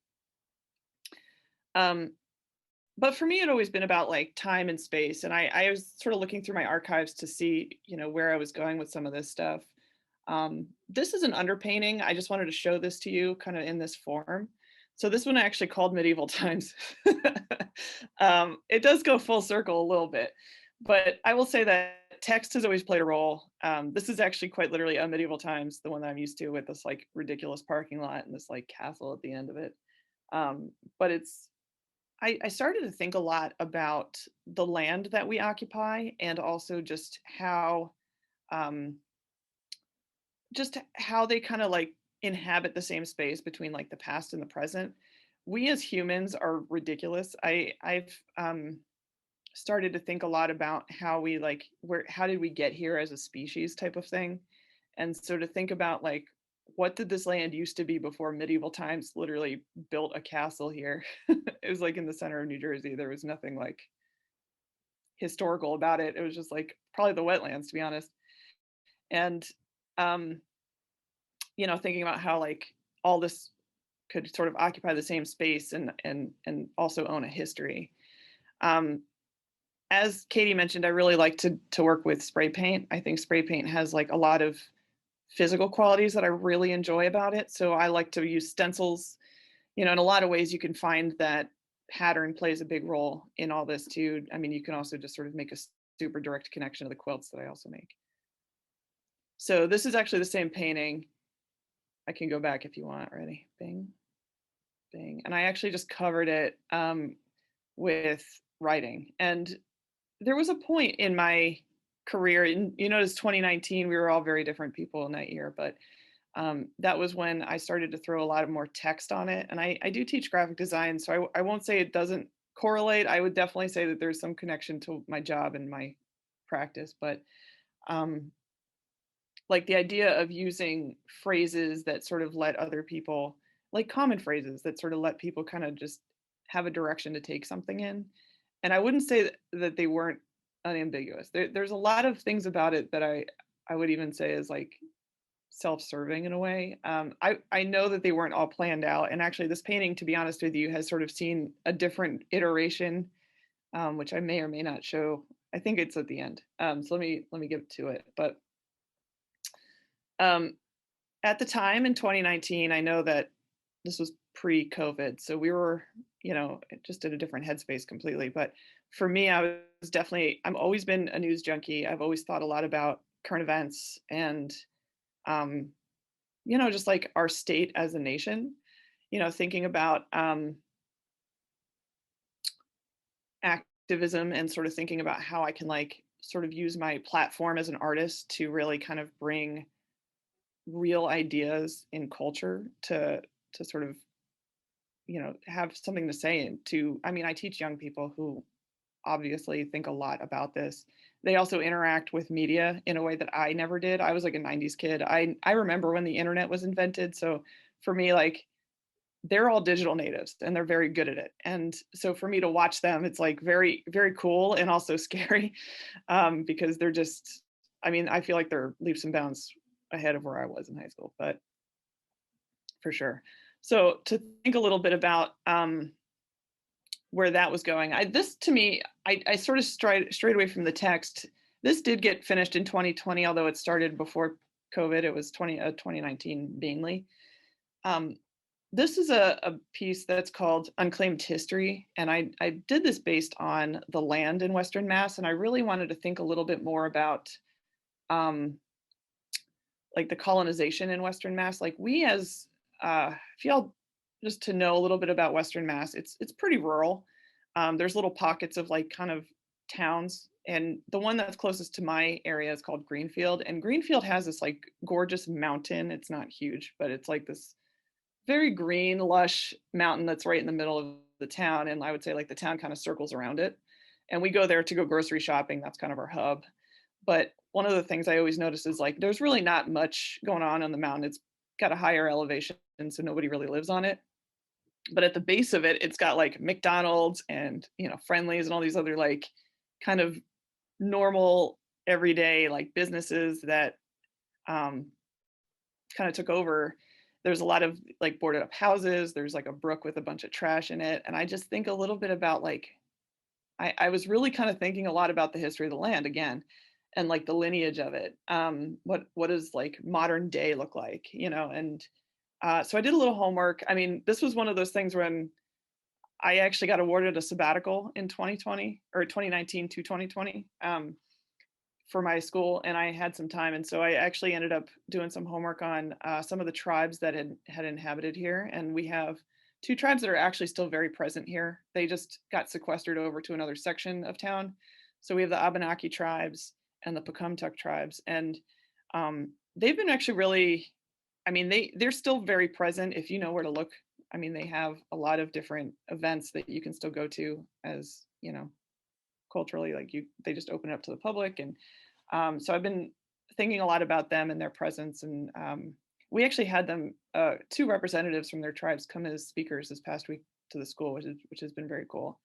But for me, it always been about like time and space, and I was sort of looking through my archives to see where I was going with some of this stuff. This is an underpainting. I just wanted to show this to you kind of in this form. So this one I actually called Medieval Times. It does go full circle a little bit, but I will say that text has always played a role. This is actually quite literally a Medieval Times, the one that I'm used to with this like ridiculous parking lot and this like castle at the end of it. But I started to think a lot about the land that we occupy and also um, just how they kind of like inhabit the same space between like the past and the present. We as humans are ridiculous. I've started to think a lot about how we like how did we get here as a species type of thing. And so to think about like what did this land used to be before Medieval Times literally built a castle here. It was like in the center of New Jersey. There was nothing like historical about it. It was just like probably the wetlands, to be honest. And um thinking about how like all this could sort of occupy the same space and also own a history. Um, as Katie mentioned, I really like to work with spray paint. I think spray paint has like a lot of physical qualities that I really enjoy about it. So I like to use stencils. In a lot of ways you can find that pattern plays a big role in all this too. I mean, you can also just sort of make a super direct connection to the quilts that I also make. So this is actually the same painting. I can go back if you want. Ready? Bing, bing. And I actually just covered it with writing. And there was a point in my career, and you notice 2019, we were all very different people in that year, but that was when I started to throw a lot of more text on it. And I do teach graphic design, so I won't say it doesn't correlate. I would definitely say that there's some connection to my job and my practice, but like the idea of using phrases that sort of let other people, like common phrases that sort of let people kind of just have a direction to take something in. And I wouldn't say that they weren't unambiguous. There's a lot of things about it that I would even say is like self-serving in a way. I know that they weren't all planned out, and actually this painting, to be honest with you, has sort of seen a different iteration, which I may or may not show. I think it's at the end. So let me get to it. But at the time in 2019, I know that this was pre-COVID, so we were, just in a different headspace completely. But for me, I've always been a news junkie. I've always thought a lot about current events and, just like our state as a nation, thinking about activism and sort of thinking about how I can like sort of use my platform as an artist to really kind of bring real ideas in culture to sort of have something to say. And I teach young people who obviously think a lot about this. They also interact with media in a way that I never did. I was like a 90s kid. I remember when the internet was invented, so for me, like, they're all digital natives and they're very good at it. And so for me to watch them, it's like very, very cool and also scary, because they're just, I feel like they're leaps and bounds ahead of where I was in high school, but for sure. So to think a little bit about where that was going, this to me, I sort of strayed away from the text. This did get finished in 2020, although it started before COVID. It was 2019 mainly. This is a piece that's called Unclaimed History, and I did this based on the land in Western Mass, and I really wanted to think a little bit more about like the colonization in Western Mass. Like we as, if y'all just to know a little bit about Western Mass, it's pretty rural. There's little pockets of like kind of towns, and the one that's closest to my area is called Greenfield, and Greenfield has this like gorgeous mountain. It's not huge, but it's like this very green, lush mountain that's right in the middle of the town. And I would say like the town kind of circles around it. And we go there to go grocery shopping. That's kind of our hub. But one of the things I always notice is like there's really not much going on the mountain. It's got a higher elevation, so nobody really lives on it. But at the base of it, it's got like McDonald's and, Friendlies and all these other like kind of normal everyday like businesses that kind of took over. There's a lot of like boarded up houses. There's like a brook with a bunch of trash in it. And I just think a little bit about like, I was really kind of thinking a lot about the history of the land again, and like the lineage of it. What does like modern day look like, and so I did a little homework. This was one of those things when I actually got awarded a sabbatical in 2020 or 2019 to 2020. For my school, and I had some time, and so I actually ended up doing some homework on some of the tribes that had inhabited here. And we have two tribes that are actually still very present here. They just got sequestered over to another section of town. So we have the Abenaki tribes and the Pecumtuck tribes, and they've been actually really, they're still very present if you know where to look. They have a lot of different events that you can still go to as, culturally, like they just open it up to the public. And so I've been thinking a lot about them and their presence. And we actually had them, two representatives from their tribes come as speakers this past week to the school, which has been very cool.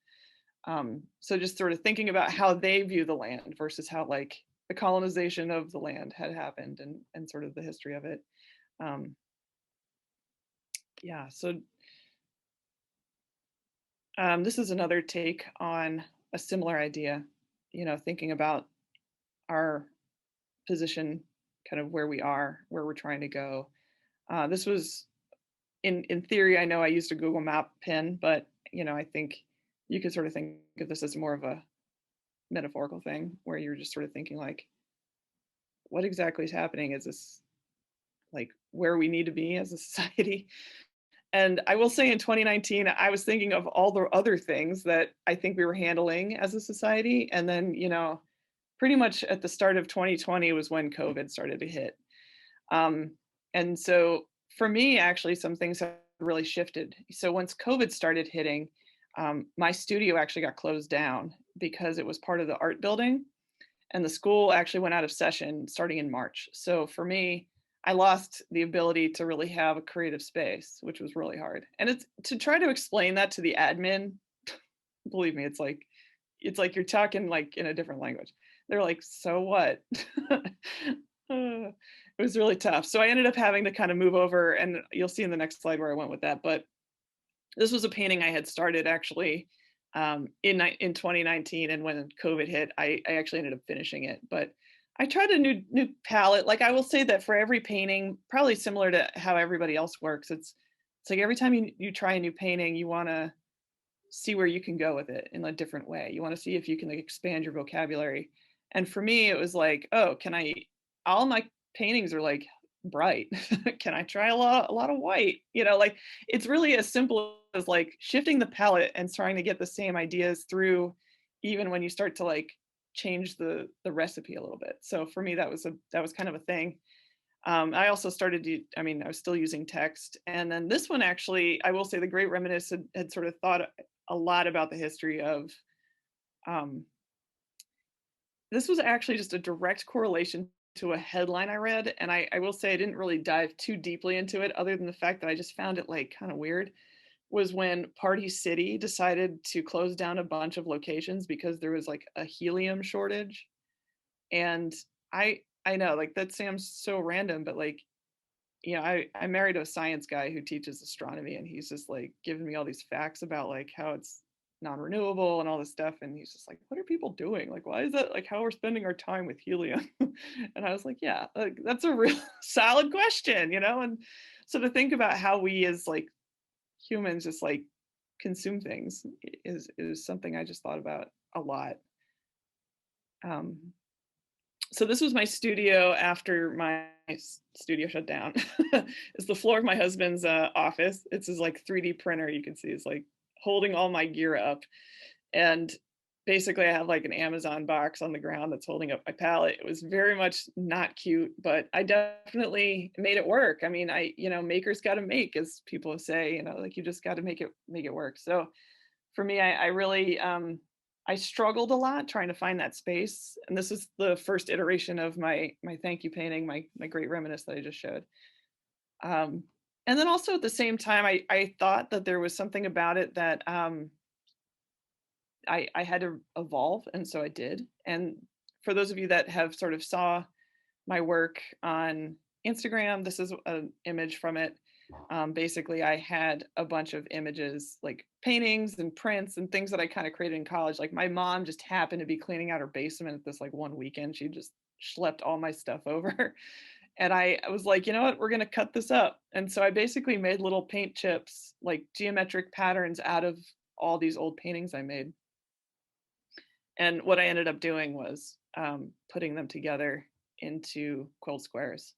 So just sort of thinking about how they view the land versus how like the colonization of the land had happened, and sort of the history of it. Yeah, so this is another take on a similar idea, thinking about our position, kind of where we are, where we're trying to go. This was, in theory, I know I used a Google Map pin, but, I think you could sort of think of this as more of a metaphorical thing where you're just sort of thinking like, what exactly is happening? Is this like where we need to be as a society. And I will say in 2019, I was thinking of all the other things that I think we were handling as a society. And then, pretty much at the start of 2020 was when COVID started to hit. And so for me, actually, some things have really shifted. So once COVID started hitting, my studio actually got closed down because it was part of the art building, and the school actually went out of session starting in March. So for me, I lost the ability to really have a creative space, which was really hard. And it's to try to explain that to the admin, believe me, it's like you're talking like in a different language. They're like, so what? It was really tough. So I ended up having to kind of move over, and you'll see in the next slide where I went with that. But this was a painting I had started actually in 2019, and when COVID hit, I actually ended up finishing it. But I tried a new palette. Like, I will say that for every painting, probably similar to how everybody else works, it's like every time you try a new painting, you want to see where you can go with it in a different way. You want to see if you can like expand your vocabulary. And for me, it was like, oh, all my paintings are like bright. Can I try a lot of white? Like, it's really as simple as like shifting the palette and trying to get the same ideas through, even when you start to like change the recipe a little bit. So for me, that was kind of a thing. I also I was still using text. And then this one, actually, I will say the Great Reminisce had sort of thought a lot about the history of, this was actually just a direct correlation to a headline I read. And I will say I didn't really dive too deeply into it, other than the fact that I just found it like kind of weird, was when Party City decided to close down a bunch of locations because there was like a helium shortage. And I know, like, that sounds so random, but like, I married a science guy who teaches astronomy, and he's just like giving me all these facts about like how it's non-renewable and all this stuff. And he's just like, what are people doing? Like, why is that like how we're spending our time with helium? And I was like, yeah, like, that's a real solid question, And so to think about how we as like humans just like consume things is something I just thought about a lot. So this was my studio after my studio shut down. It's the floor of my husband's office. It's his like 3D printer. You can see it's like holding all my gear up. And basically I have like an Amazon box on the ground that's holding up my palette. It was very much not cute, but I definitely made it work. I mean, makers got to make, as people say, like you just got to make it work. So for me, I really, I struggled a lot trying to find that space. And this is the first iteration of my thank you painting, my Great Reminisce that I just showed. And then also at the same time, I thought that there was something about it that I had to evolve. And so I did. And for those of you that have sort of saw my work on Instagram, this is an image from it. Basically, I had a bunch of images, like paintings and prints and things that I kind of created in college. Like, my mom just happened to be cleaning out her basement at this like one weekend. She just schlepped all my stuff over. And I was like, you know what, we're going to cut this up. And so I basically made little paint chips, like geometric patterns, out of all these old paintings I made. And what I ended up doing was putting them together into quilt squares.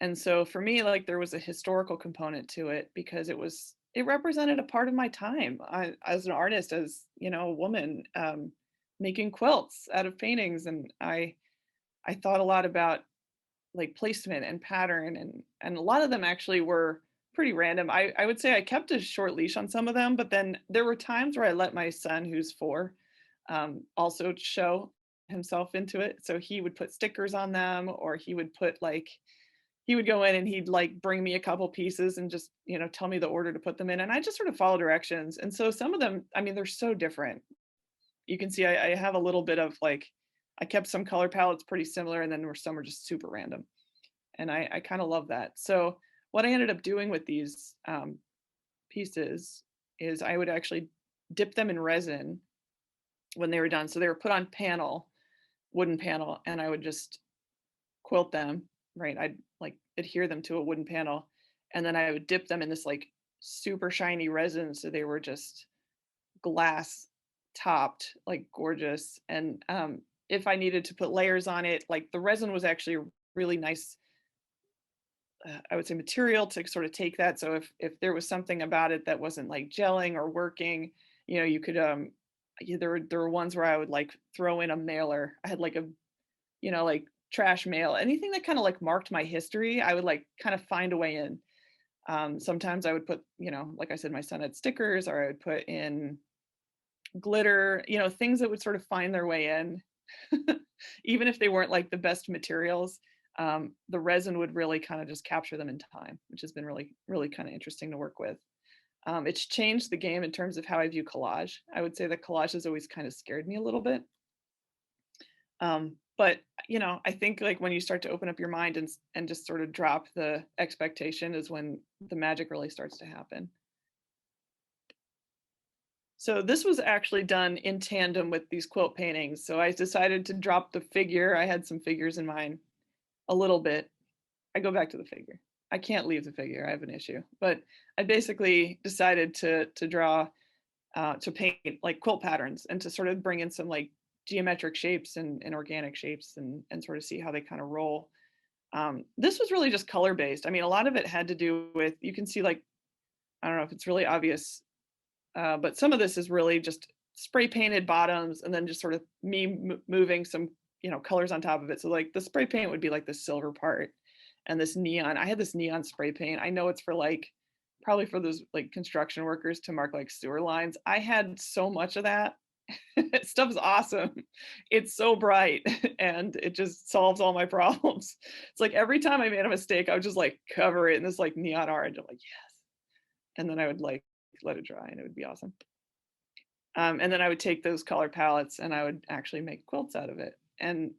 And so for me, like, there was a historical component to it because it represented a part of my time as an artist, as, a woman making quilts out of paintings. And I thought a lot about like placement and pattern, and a lot of them actually were pretty random. I would say I kept a short leash on some of them, but then there were times where I let my son, who's 4, also show himself into it. So he would put stickers on them, or he would go in and he'd like bring me a couple pieces and just, tell me the order to put them in. And I just sort of follow directions. And so some of them, I mean, they're so different. You can see I have a little bit of like, I kept some color palettes pretty similar, and then some are just super random. And I kind of love that. So what I ended up doing with these pieces is I would actually dip them in resin when they were done. So they were put on wooden panel, and I would just quilt them, right? I'd like adhere them to a wooden panel, and then I would dip them in this like super shiny resin. So they were just glass topped, like gorgeous. And if I needed to put layers on it, like the resin was actually a really nice I would say material to sort of take that. So if there was something about it that wasn't like gelling or working, you know, you could there were ones where I would like throw in a mailer. I had like a, you know, like trash mail, anything that kind of like marked my history, I would like kind of find a way in. Sometimes I would put, you know, like I said, my son had stickers, or I would put in glitter, you know, things that would sort of find their way in. Even if they weren't like the best materials, the resin would really kind of just capture them in time, which has been really, really kind of interesting to work with. It's changed the game in terms of how I view collage. I would say that collage has always kind of scared me a little bit. But you know, I think like when you start to open up your mind and just sort of drop the expectation is when the magic really starts to happen. So this was actually done in tandem with these quilt paintings. So I decided to drop the figure. I had some figures in mind a little bit. I go back to the figure. I can't leave the figure. I have an issue. But I basically decided to draw, to paint like quilt patterns and to sort of bring in some like geometric shapes and organic shapes and sort of see how they kind of roll. This was really just color based. I mean, a lot of it had to do with, you can see like, I don't know if it's really obvious, but some of this is really just spray painted bottoms and then just sort of me moving some, you know, colors on top of it. So like the spray paint would be like the silver part, and this neon, I had this neon spray paint. I know it's for like, probably for those like construction workers to mark like sewer lines. I had so much of that. Stuff's awesome. It's so bright and it just solves all my problems. It's like every time I made a mistake, I would just like cover it in this like neon orange. I'm like, yes. And then I would like let it dry and it would be awesome. And then I would take those color palettes and I would actually make quilts out of it. And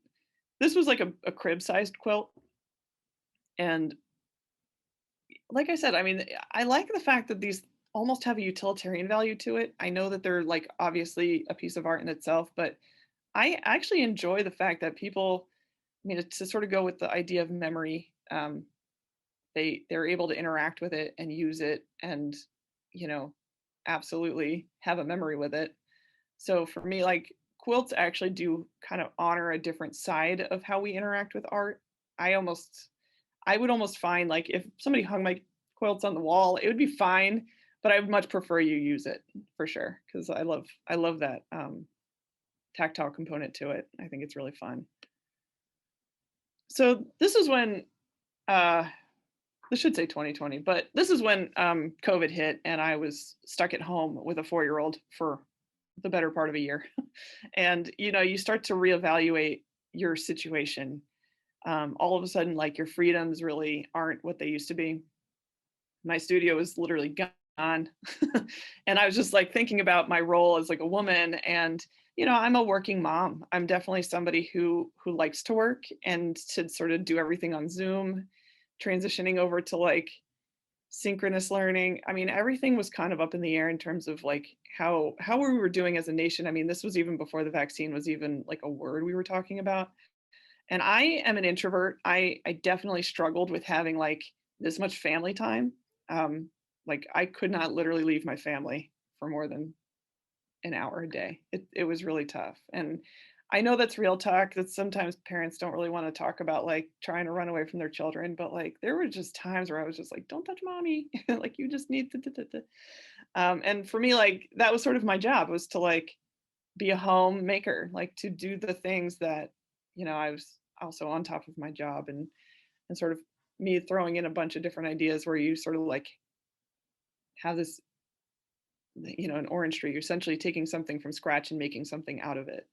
this was like a crib sized quilt. And like I said, I mean, I like the fact that these almost have a utilitarian value to it. I know that they're like obviously a piece of art in itself, but I actually enjoy the fact that people, I mean, to sort of go with the idea of memory, they're able to interact with it and use it and, you know, absolutely have a memory with it. So for me, like quilts actually do kind of honor a different side of how we interact with art. I would almost find like if somebody hung my quilts on the wall, it would be fine, but I would much prefer you use it for sure, because I love that tactile component to it. I think it's really fun. So this is when this should say 2020, but this is when COVID hit and I was stuck at home with a 4-year-old for the better part of a year. And you know, you start to reevaluate your situation. All of a sudden, like your freedoms really aren't what they used to be. My studio was literally gone. And I was just like thinking about my role as like a woman. And, you know, I'm a working mom. I'm definitely somebody who likes to work and to sort of do everything on Zoom, transitioning over to like synchronous learning. I mean, everything was kind of up in the air in terms of like how we were doing as a nation. I mean, this was even before the vaccine was even like a word we were talking about. And I am an introvert. I definitely struggled with having like this much family time. Like I could not literally leave my family for more than an hour a day. It was really tough. And I know that's real talk, that sometimes parents don't really want to talk about like trying to run away from their children, but like there were just times where I was just like, don't touch mommy. Like you just need to. And for me, like that was sort of my job, was to like be a homemaker, like to do the things that, you know, I was also on top of my job, and sort of me throwing in a bunch of different ideas where you sort of like have this, you know, an orange tree. You're essentially taking something from scratch and making something out of it.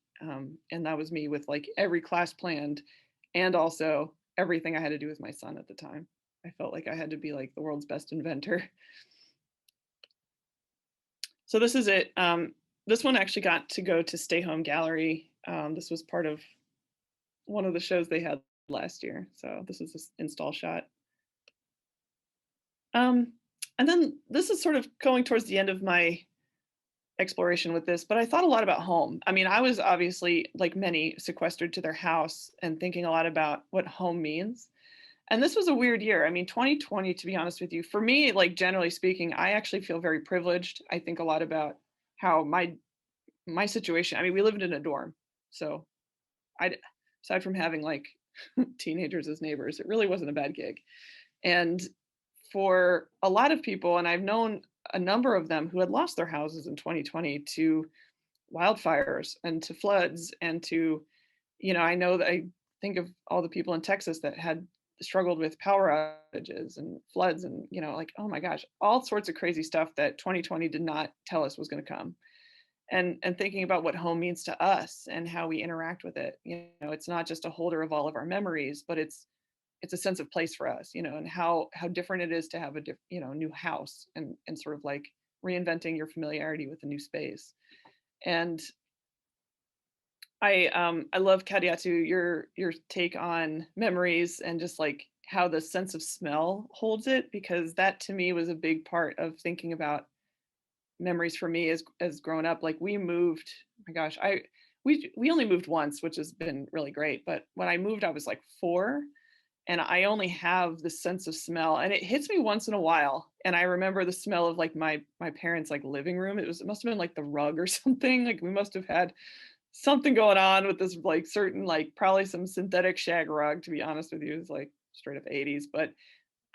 And that was me with like every class planned and also everything I had to do with my son at the time. I felt like I had to be like the world's best inventor. So this is it. This one actually got to go to Stay Home Gallery. This was part of one of the shows they had last year. So this is this install shot. And then this is sort of going towards the end of my exploration with this, but I thought a lot about home. I mean, I was obviously, like many, sequestered to their house and thinking a lot about what home means. And this was a weird year. I mean, 2020, to be honest with you, for me, like generally speaking, I actually feel very privileged. I think a lot about how my situation, I mean, we lived in a dorm. So aside from having like teenagers as neighbors, it really wasn't a bad gig. And for a lot of people, and I've known a number of them who had lost their houses in 2020 to wildfires and to floods and to, I know that I think of all the people in Texas that had struggled with power outages and floods and, like, oh my gosh, all sorts of crazy stuff that 2020 did not tell us was going to come. And thinking about what home means to us and how we interact with it. It's not just a holder of all of our memories, but it's a sense of place for us, and how different it is to have a new house and sort of like reinventing your familiarity with a new space. And I love, Kadiatou, your take on memories and just like how the sense of smell holds it, because that to me was a big part of thinking about memories for me as growing up. Like we moved, oh my gosh, we only moved once, which has been really great. But when I moved, I was like 4, and I only have this sense of smell, and it hits me once in a while. And I remember the smell of like my parents' like living room. It must have been like the rug or something. Like we must have had something going on with this like certain, like probably some synthetic shag rug, to be honest with you. It's like straight up 80s. But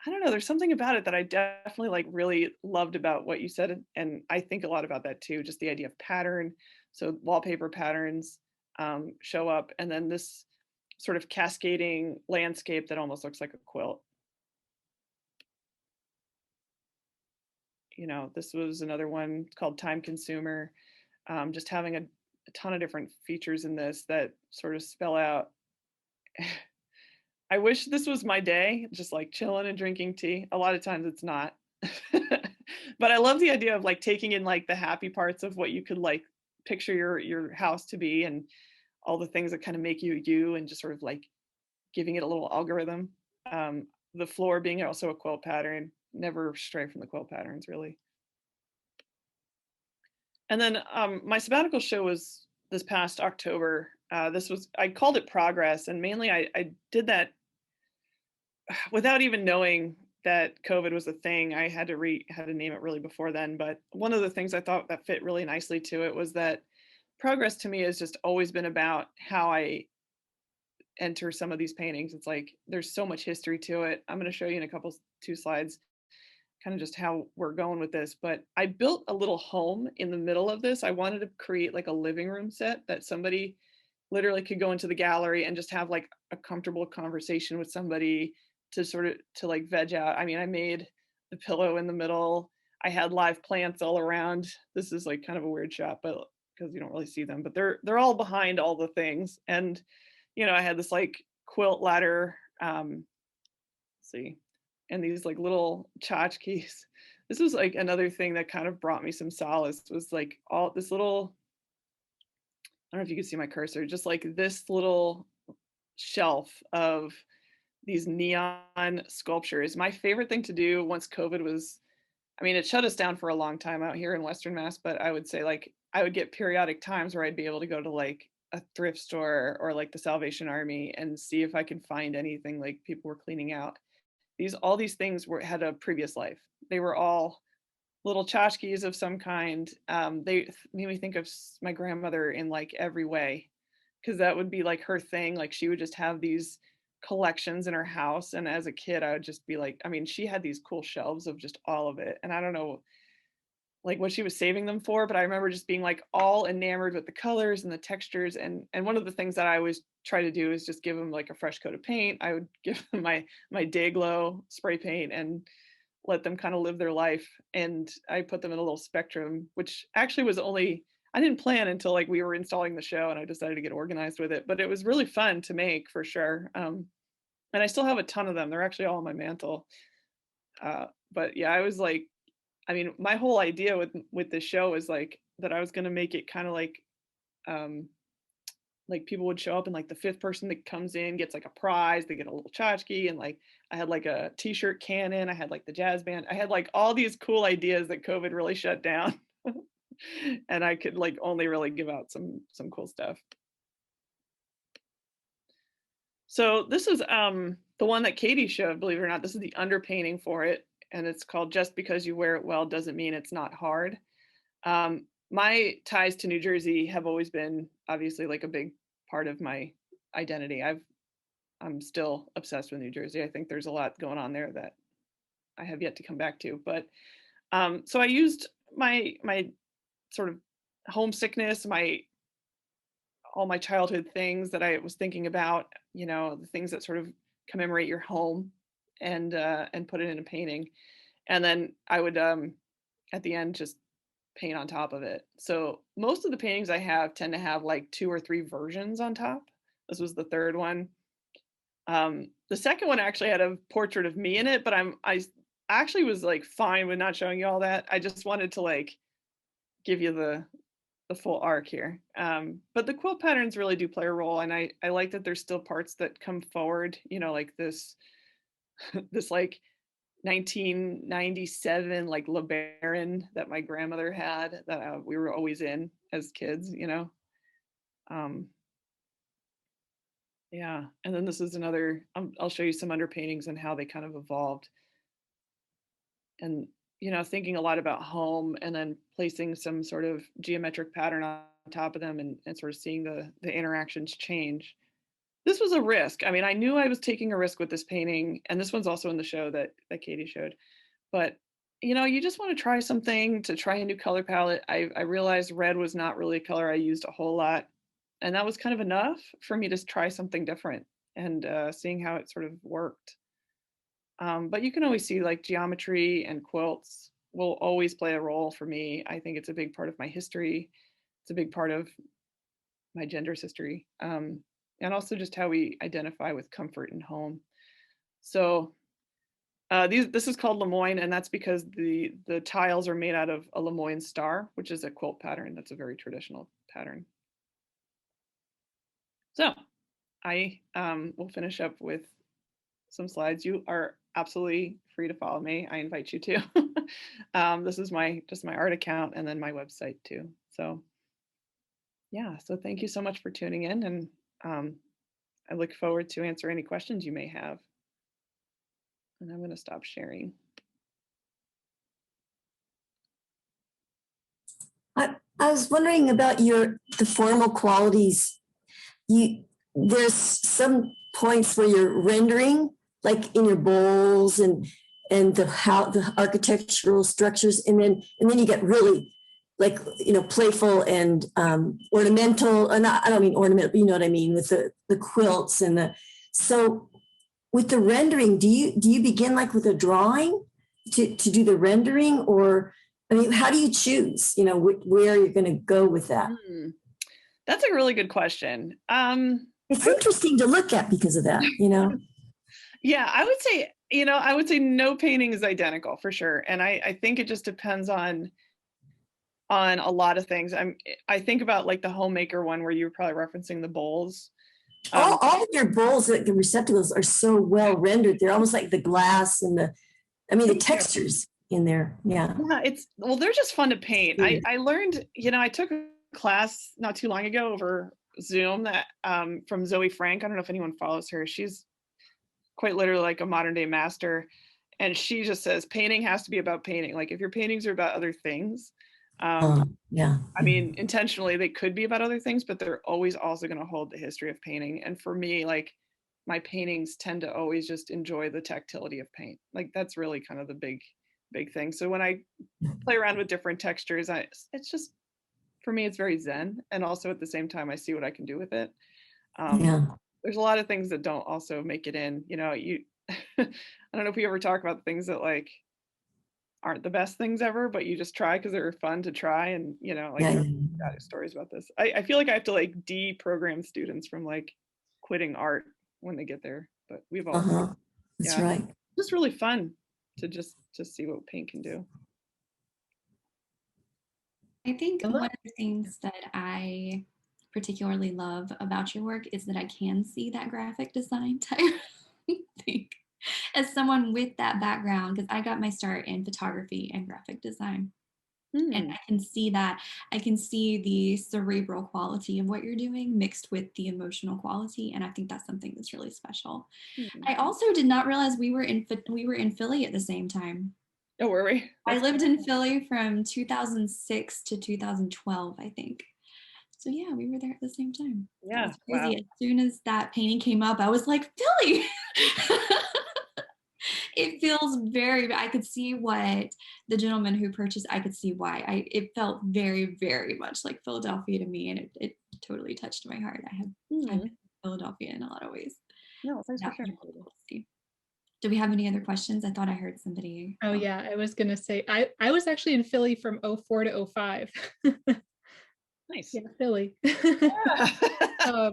I don't know, there's something about it that I definitely like really loved about what you said. And I think a lot about that too, just the idea of pattern. So wallpaper patterns show up, and then this sort of cascading landscape that almost looks like a quilt. This was another one called Time Consumer, just having a ton of different features in this that sort of spell out. I wish this was my day, just like chilling and drinking tea. A lot of times it's not. But I love the idea of like taking in like the happy parts of what you could like picture your house to be, and all the things that kind of make you, and just sort of like giving it a little algorithm. The floor being also a quilt pattern, never stray from the quilt patterns really. And then my sabbatical show was this past October. I called it Progress, and mainly I did that without even knowing that COVID was a thing. I had to name it really before then. But one of the things I thought that fit really nicely to it was that progress to me has just always been about how I enter some of these paintings. It's like there's so much history to it. I'm going to show you in a two slides kind of just how we're going with this. But I built a little home in the middle of this. I wanted to create like a living room set that somebody literally could go into the gallery and just have like a comfortable conversation with somebody to like veg out. I mean, I made the pillow in the middle. I had live plants all around. This is like kind of a weird shot, but because you don't really see them, but they're all behind all the things. And I had this like quilt ladder, let's see, and these like little tchotchkes. This was like another thing that kind of brought me some solace, was like all this little, I don't know if you can see my cursor, just like this little shelf of these neon sculptures. My favorite thing to do once COVID was, I mean, it shut us down for a long time out here in Western Mass, but I would say like I would get periodic times where I'd be able to go to like a thrift store or like the Salvation Army and see if I could find anything like people were cleaning out. All these things had a previous life. They were all little tchotchkes of some kind. They made me think of my grandmother in like every way, because that would be like her thing. Like she would just have these collections in her house, and as a kid I would just be like, I mean, she had these cool shelves of just all of it, and I don't know like what she was saving them for, but I remember just being like all enamored with the colors and the textures. And one of the things that I always try to do is just give them like a fresh coat of paint. I would give them my Day Glow spray paint and let them kind of live their life. And I put them in a little spectrum, which actually was I didn't plan until like we were installing the show, and I decided to get organized with it, but it was really fun to make for sure. And I still have a ton of them. They're actually all on my mantle. But yeah, I was like, I mean, my whole idea with this show is like that I was going to make it kind of like people would show up, and like the fifth person that comes in gets like a prize. They get a little tchotchke, and like I had like a t-shirt cannon. I had like the jazz band. I had like all these cool ideas that COVID really shut down. And I could like only really give out some cool stuff. So this is the one that Katie showed, believe it or not. This is the underpainting for it, and it's called Just Because You Wear It Well Doesn't Mean It's Not Hard. My ties to New Jersey have always been obviously like a big part of my identity. I've I'm still obsessed with New Jersey. I think there's a lot going on there that I have yet to come back to. But so I used my sort of homesickness, all my childhood things that I was thinking about, you know, the things that sort of commemorate your home, and put it in a painting. And then I would at the end just paint on top of it. So most of the paintings I have tend to have like 2 or 3 versions on top. This was the third one. The second one actually had a portrait of me in it, but I actually was like fine with not showing you all that. I just wanted to like give you the full arc here. But the quilt patterns really do play a role, and I like that there's still parts that come forward, you know, like this this like 1997 like LeBaron that my grandmother had that we were always in as kids, you know. Yeah, and then this is another, I'll show you some underpaintings and how they kind of evolved. And, you know, thinking a lot about home and then placing some sort of geometric pattern on top of them, and sort of seeing the interactions change. This was a risk. I mean, I knew I was taking a risk with this painting, and this one's also in the show that Katie showed. But, you know, you just want to try something, to try a new color palette. I realized red was not really a color I used a whole lot. And that was kind of enough for me to try something different, and seeing how it sort of worked. But you can always see like geometry and quilts will always play a role for me. I think it's a big part of my history. It's a big part of my gender's history. And also just how we identify with comfort and home. So this is called Lemoyne, and that's because the tiles are made out of a Lemoyne star, which is a quilt pattern. That's a very traditional pattern. So I will finish up with some slides. You are absolutely free to follow me. I invite you to. This is just my art account, and then my website too. So yeah, so thank you so much for tuning in, and I look forward to answer any questions you may have. And I'm going to stop sharing. I was wondering about the formal qualities. There's some points where you're rendering, like in your bowls and the architectural structures, and then you get really like, you know, playful and ornamental. And I don't mean ornamental, but you know what I mean, with the quilts and so with the rendering, do you begin like with a drawing to do the rendering, or I mean, how do you choose, you know, where you're going to go with that? That's a really good question. It's interesting to look at because of that, you know? Yeah, I would say no painting is identical for sure. And I think it just depends on a lot of things. I think about like the homemaker one where you were probably referencing the bowls. All of your bowls, like the receptacles, are so well rendered. They're almost like the glass and the textures in there. Yeah. Yeah, they're just fun to paint. I learned, you know, I took a class not too long ago over Zoom that from Zoe Frank. I don't know if anyone follows her. She's quite literally like a modern day master. And she just says painting has to be about painting. Like if your paintings are about other things, yeah. I mean, intentionally they could be about other things, but they're always also going to hold the history of painting. And for me, like my paintings tend to always just enjoy the tactility of paint. Like that's really kind of the big thing. So when I play around with different textures, it's just, for me, it's very zen. And also at the same time, I see what I can do with it. Yeah. There's a lot of things that don't also make it in, you know, I don't know if we ever talk about things that like aren't the best things ever, but you just try because they were fun to try. And, you know, like got stories about this. I feel like I have to like deprogram students from like quitting art when they get there, but we've all, That's right. Just really fun to just see what paint can do. I think one of the things that I particularly love about your work is that I can see that graphic design type thing as someone with that background, because I got my start in photography and graphic design. And I can see that. I can see the cerebral quality of what you're doing mixed with the emotional quality. And I think that's something that's really special. I also did not realize we were in Philly at the same time. Oh, were we? I lived in Philly from 2006 to 2012, I think. So yeah, we were there at the same time. Yeah. That was crazy. Wow. As soon as that painting came up, I was like, Philly. It feels very, I could see what the gentleman who purchased, I could see why. It felt very, very much like Philadelphia to me, and it totally touched my heart. I've been to Philadelphia in a lot of ways. No, thanks That for was sharing. really cool to see. Do we have any other questions? I thought I heard somebody. Oh yeah, I was gonna say I was actually in Philly from 04 to 05. Nice. Yeah, Philly. Yeah.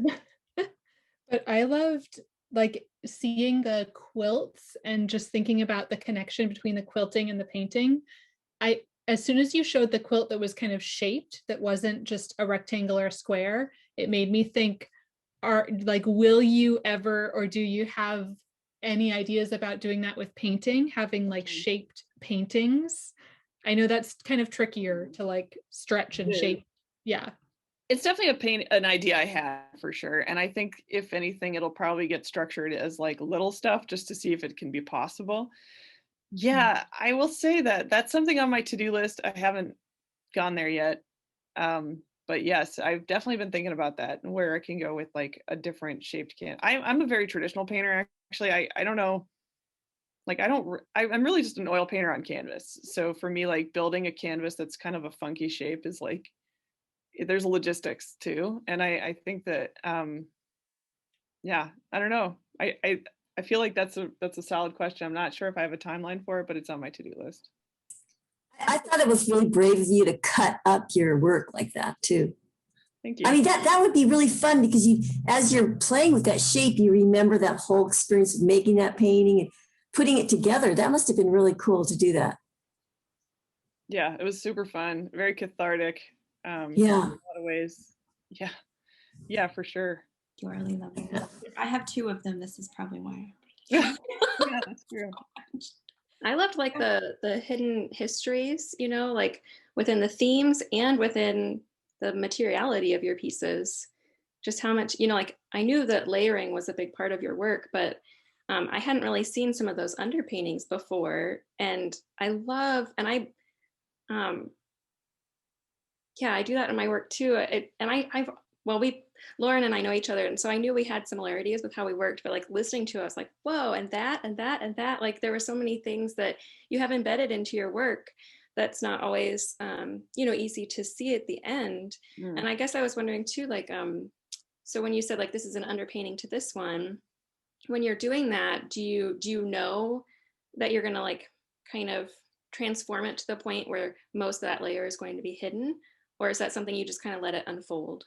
But I loved like seeing the quilts and just thinking about the connection between the quilting and the painting. As soon as you showed the quilt that was kind of shaped, that wasn't just a rectangle or a square, it made me think, will you ever, or do you have any ideas about doing that with painting, having like shaped paintings? I know that's kind of trickier to like stretch and shape. Yeah. It's definitely an idea I have for sure. And I think if anything, it'll probably get structured as like little stuff just to see if it can be possible. Yeah, I will say that that's something on my to-do list. I haven't gone there yet. But yes, I've definitely been thinking about that and where I can go with like a different shaped can. I'm a very traditional painter. Actually, I don't know. Like I'm really just an oil painter on canvas. So for me, like building a canvas that's kind of a funky shape is like, there's logistics too. And I think that, yeah, I don't know. I feel like that's a solid question. I'm not sure if I have a timeline for it, but it's on my to-do list. I thought it was really brave of you to cut up your work like that too. Thank you. I mean, that would be really fun because as you're playing with that shape, you remember that whole experience of making that painting and putting it together. That must have been really cool to do that. Yeah, it was super fun, very cathartic. Yeah. In a lot of ways. Yeah, for sure. You really love it. I have 2 of them. This is probably why. Yeah, that's true. I loved like the hidden histories, like within the themes and within the materiality of your pieces. Just how much, like I knew that layering was a big part of your work, but I hadn't really seen some of those underpaintings before. And I love, and I do that in my work too. Lauren and I know each other, and so I knew we had similarities with how we worked, but like listening to us, like, whoa, and that, and that, and that, like there were so many things that you have embedded into your work that's not always, easy to see at the end. And I guess I was wondering too, like, so when you said like, this is an underpainting to this one, when you're doing that, do you know that you're going to like kind of transform it to the point where most of that layer is going to be hidden? Or is that something you just kind of let it unfold?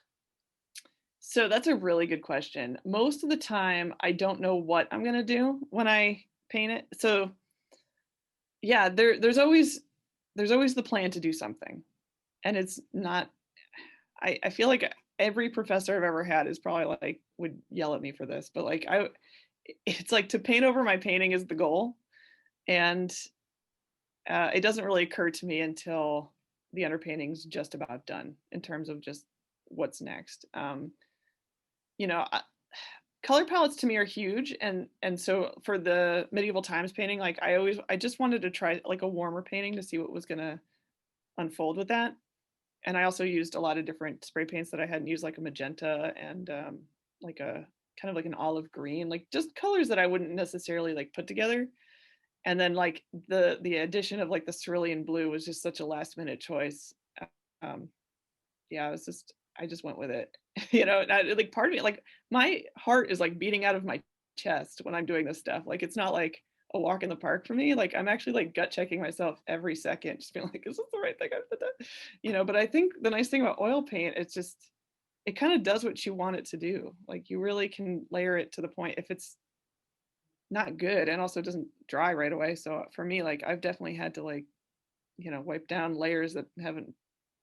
So that's a really good question. Most of the time, I don't know what I'm going to do when I paint it. So yeah, there's always the plan to do something. And it's not, I feel like every professor I've ever had is probably like, would yell at me for this, but like, it's like to paint over my painting is the goal. And it doesn't really occur to me until the underpainting's just about done in terms of just what's next. Color palettes to me are huge, and so for the medieval times painting, like I just wanted to try like a warmer painting to see what was gonna unfold with that. And I also used a lot of different spray paints that I hadn't used, like a magenta and like a kind of like an olive green, like just colors that I wouldn't necessarily like put together. And then like the addition of like the cerulean blue was just such a last minute choice. Yeah, I just went with it. Like part of me, like my heart is like beating out of my chest when I'm doing this stuff. Like it's not like a walk in the park for me. Like I'm actually like gut checking myself every second, just being like, is this the right thing I've done? But I think the nice thing about oil paint, it kind of does what you want it to do. Like you really can layer it to the point if it's not good, and also doesn't dry right away. So for me, like I've definitely had to like, wipe down layers that haven't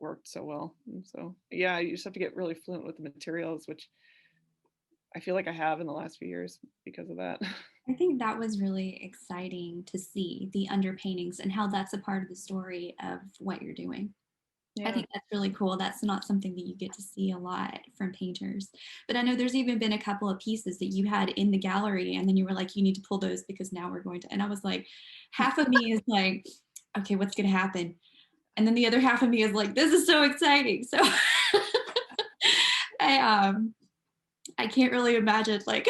worked so well. And so yeah, you just have to get really fluent with the materials, which I feel like I have in the last few years because of that. I think that was really exciting to see the underpaintings and how that's a part of the story of what you're doing. Yeah. I think that's really cool. That's not something that you get to see a lot from painters. But I know there's even been a couple of pieces that you had in the gallery, and then you were like, you need to pull those because now we're going to, and I was like, half of me is like, okay, what's going to happen? And then the other half of me is like, this is so exciting. So I can't really imagine like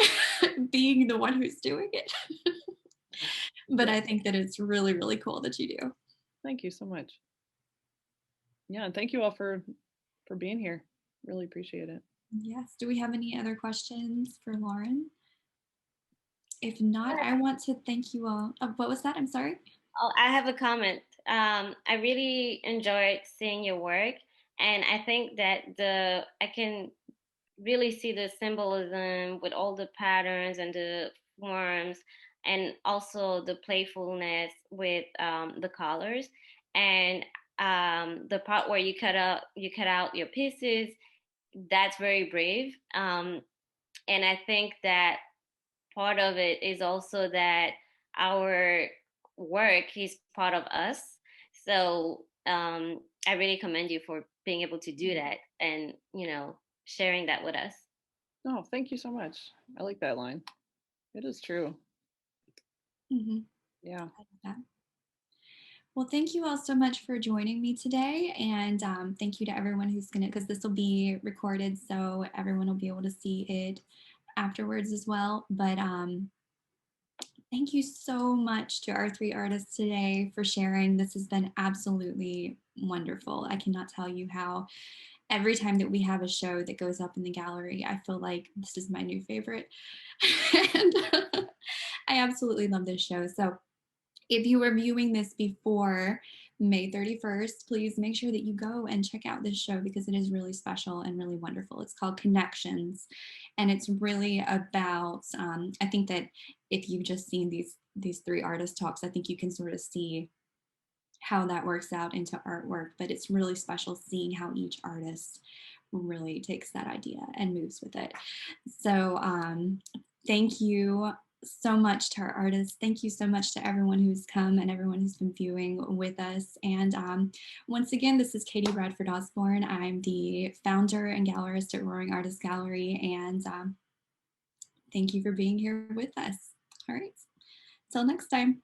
being the one who's doing it. But I think that it's really, really cool that you do. Thank you so much. Yeah, and thank you all for being here. Really appreciate it. Yes. Do we have any other questions for Lauren? If not, I want to thank you all. What was that? I'm sorry. Oh, I have a comment. I really enjoyed seeing your work, and I think that I can really see the symbolism with all the patterns and the forms, and also the playfulness with the colors, and the part where you cut out your pieces. That's very brave, and I think that part of it is also that our work is part of us. So I really commend you for being able to do that and, sharing that with us. Oh, thank you so much. I like that line. It is true. Mm-hmm. Yeah. Well, thank you all so much for joining me today. And thank you to everyone who's going to, because this will be recorded, so everyone will be able to see it afterwards as well. But thank you so much to our 3 artists today for sharing. This has been absolutely wonderful. I cannot tell you how every time that we have a show that goes up in the gallery, I feel like this is my new favorite. And I absolutely love this show. So if you were viewing this before May 31st, please make sure that you go and check out this show because it is really special and really wonderful. It's called Connections, and it's really about, I think that if you've just seen these 3 artist talks, I think you can sort of see how that works out into artwork, but it's really special seeing how each artist really takes that idea and moves with it. So thank you so much to our artists. Thank you so much to everyone who's come and everyone who's been viewing with us. And once again, this is Katie Bradford Osborne. I'm the founder and gallerist at Roaring Artist Gallery. And thank you for being here with us. All right, till next time.